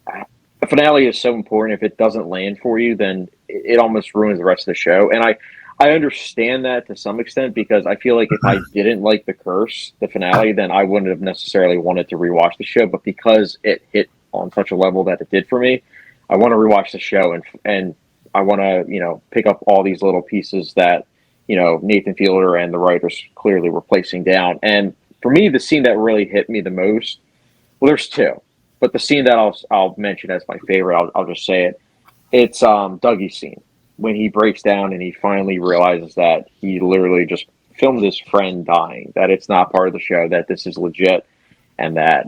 a finale is so important. If it doesn't land for you, then it almost ruins the rest of the show. And I understand that to some extent because I feel like if I didn't like The Curse, the finale, then I wouldn't have necessarily wanted to rewatch the show. But because it hit on such a level that it did for me, I want to rewatch the show and I want to, pick up all these little pieces that, Nathan Fielder and the writers clearly were placing down. And for me, the scene that really hit me the most, well, there's two, but the scene that I'll mention as my favorite, I'll just say it. It's Dougie's scene when he breaks down and he finally realizes that he literally just filmed his friend dying, that it's not part of the show, that this is legit, and that,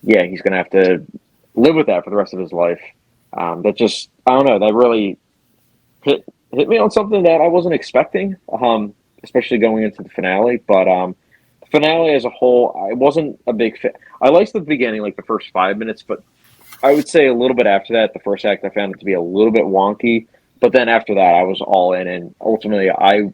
he's going to have to live with that for the rest of his life. That just, I don't know, that really hit me on something that I wasn't expecting, especially going into the finale. But the finale as a whole, I wasn't a big fan. I liked the beginning, like the first 5 minutes, but I would say a little bit after that, the first act, I found it to be a little bit wonky. But then after that, I was all in, and ultimately, I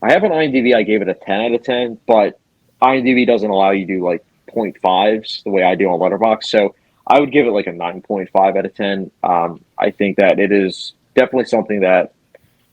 have an IMDb. I gave it a 10 out of 10, but IMDb doesn't allow you to do like 0.5s the way I do on Letterboxd. So I would give it like a 9.5 out of 10. I think that it is definitely something that,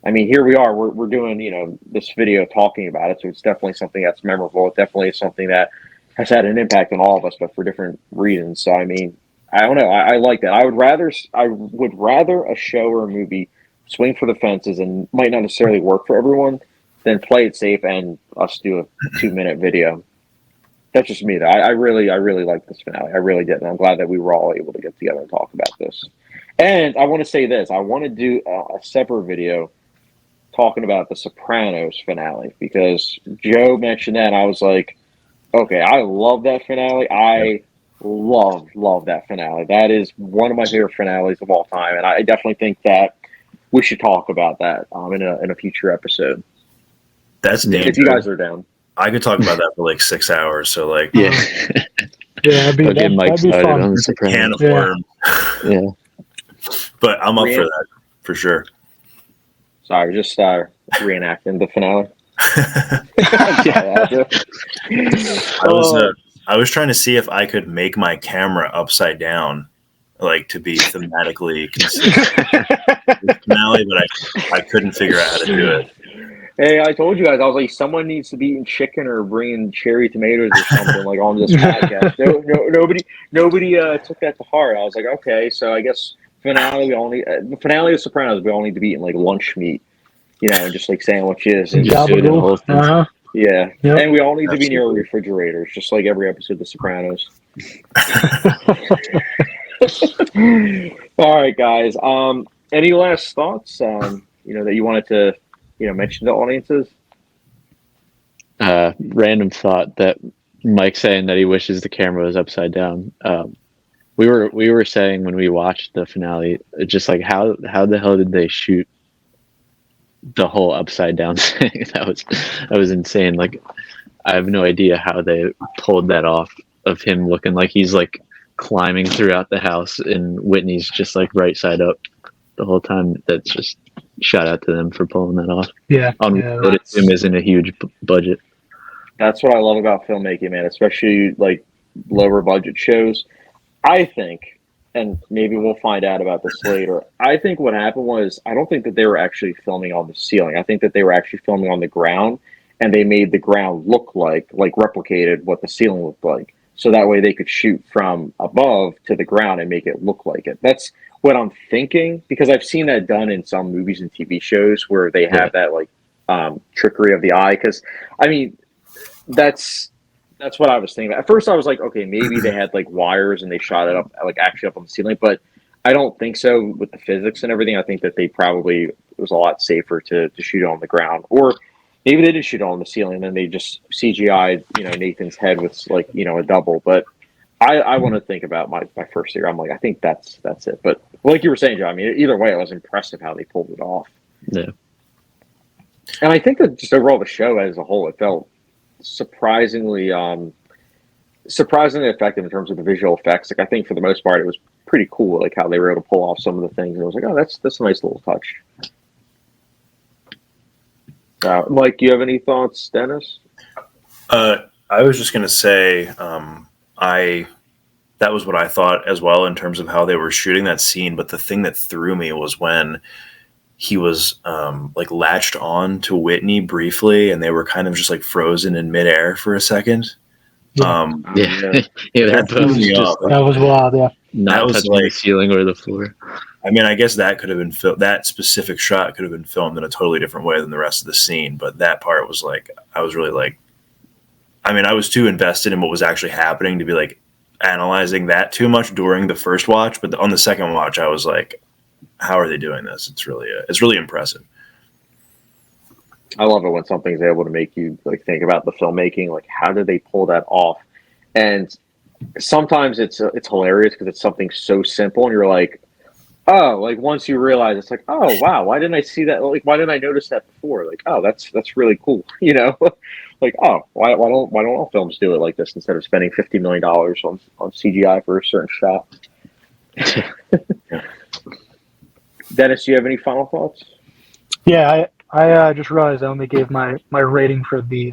I mean, here we are. We're doing this video talking about it, so it's definitely something that's memorable. It definitely is something that has had an impact on all of us, but for different reasons. So I mean, I don't know. I like that. I would rather a show or a movie swing for the fences and might not necessarily work for everyone than play it safe and us do a 2-minute video. That's just me, though. I really like this finale. I really did, and I'm glad that we were all able to get together and talk about this. And I want to say this. I want to do a separate video talking about the Sopranos finale because Joe mentioned that, and I was like, okay, I love that finale. I love that finale. That is one of my favorite finales of all time, and I definitely think that we should talk about that in a future episode. That's dangerous. If you guys are down. I could talk about that for like 6 hours. So like, Yeah. That'd be Mike started fun. on the it's a can of Sopranos. worms. Yeah. But I'm up for that for sure. Sorry, just reenacting the finale. I was trying to see if I could make my camera upside down, like to be thematically consistent with the finale, but I couldn't figure out how to do it. Hey, I told you guys, I was like, someone needs to be eating chicken or bringing cherry tomatoes or something like on this podcast. Nobody took that to heart. I was like, okay, so I guess the finale of Sopranos, we all need to be eating like lunch meat, and just like sandwiches and Just do it in the whole thing. yeah. Yep. And we all need to be near Absolutely. refrigerators, just like every episode of The Sopranos. All right, guys. Any last thoughts? That you wanted to, mention to audiences. Random thought that Mike saying that he wishes the camera was upside down. We were saying when we watched the finale, just like how the hell did they shoot the whole upside down thing? That was insane. Like, I have no idea how they pulled that off, of him looking like he's like climbing throughout the house and Whitney's just like right side up the whole time. That's just shout out to them for pulling that off. Yeah, On what it isn't a huge budget. That's what I love about filmmaking, man, especially like lower budget shows. I think, and maybe we'll find out about this later, I think what happened was, I don't think that they were actually filming on the ceiling. I think that they were actually filming on the ground, and they made the ground look like replicated what the ceiling looked like. So that way they could shoot from above to the ground and make it look like it. That's what I'm thinking, because I've seen that done in some movies and TV shows where they have that like trickery of the eye. Because I mean, that's what I was thinking. At first, I was like, okay, maybe they had like wires and they shot it up, like actually up on the ceiling, but I don't think so with the physics and everything. I think that they probably, it was a lot safer to shoot it on the ground, or maybe they did shoot it on the ceiling and then they just CGI'd, Nathan's head with like, a double. But I want to think about my first year. I'm like, I think that's it. But like you were saying, John, I mean, either way, it was impressive how they pulled it off. Yeah. And I think that just overall the show as a whole, it felt surprisingly effective in terms of the visual effects. Like, I think for the most part it was pretty cool, like how they were able to pull off some of the things, and it was like, oh, that's a nice little touch. Mike, you have any thoughts? Dennis? I was just gonna say, that was what I thought as well in terms of how they were shooting that scene. But the thing that threw me was when he was like latched on to Whitney briefly, and they were kind of just like frozen in midair for a second. Yeah, that threw me off. That was wild. Yeah, Not touching the ceiling or the floor. I mean, I guess that could have been that specific shot could have been filmed in a totally different way than the rest of the scene. But that part was like, I was really like, I mean, I was too invested in what was actually happening to be like analyzing that too much during the first watch. But on the second watch, I was like, how are they doing this? It's really impressive. I love it when something's able to make you like think about the filmmaking, like how did they pull that off? And sometimes it's hilarious because it's something so simple, and you're like, oh, like once you realize, it's like, oh wow, why didn't I see that? Like, why didn't I notice that before? Like, oh, that's really cool, Like, oh, why don't all films do it like this instead of spending $50 million on CGI for a certain shot? Dennis, do you have any final thoughts? Yeah, I just realized I only gave my rating for the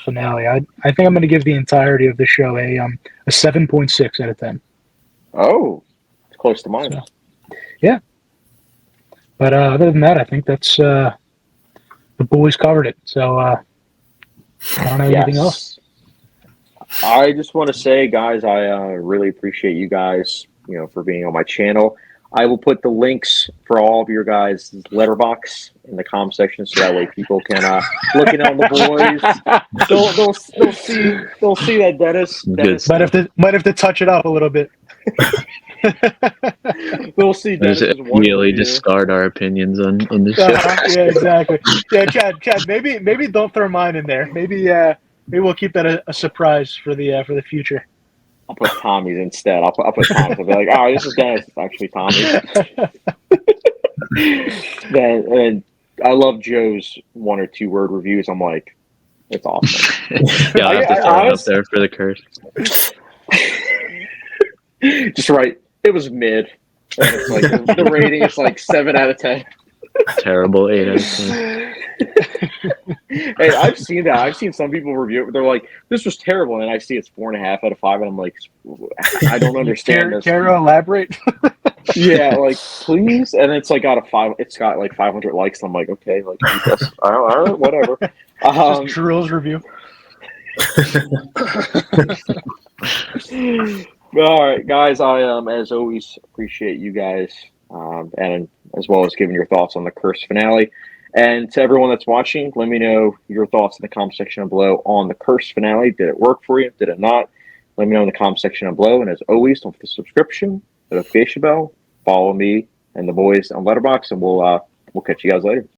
finale. I think I'm going to give the entirety of the show a 7.6 out of 10. Oh, it's close to mine. So, yeah, but other than that, I think that's the boys covered it. So I don't have anything else. I just want to say, guys, I really appreciate you guys, for being on my channel. I will put the links for all of your guys' Letterboxd in the comment section, so that way people can look in on the boys. They'll see that Dennis might have to touch it up a little bit. We'll see. Dennis immediately discard our opinions on this show. Yeah, exactly. Yeah, Chad. Maybe don't throw mine in there. Maybe we'll keep that a surprise for the future. I'll put Tommy's instead. I'll put Tommy's. I'll be like, oh, this is Dennis. It's actually Tommy. And I love Joe's 1 or 2 word reviews. I'm like, it's awesome. Yeah, I'll have to throw it up there for the curse. Just right. It was mid. And it's like the rating is like 7 out of 10. Terrible 8 out of 10. Hey, I've seen that. I've seen some people review it. They're like, "This was terrible," and I see it's 4.5 out of 5, and I'm like, I don't understand this. Care to elaborate? Yeah, like please. And it's like got 5. It's got like 500 likes. And I'm like, okay, like all right, whatever. Just Drill's review. All right, guys. I as always appreciate you guys, and as well as giving your thoughts on the Curse finale. And to everyone that's watching, let me know your thoughts in the comment section below on the Curse finale. Did it work for you? Did it not? Let me know in the comment section below. And as always, don't forget the subscription, the notification bell, follow me and the boys on Letterboxd, and we'll catch you guys later.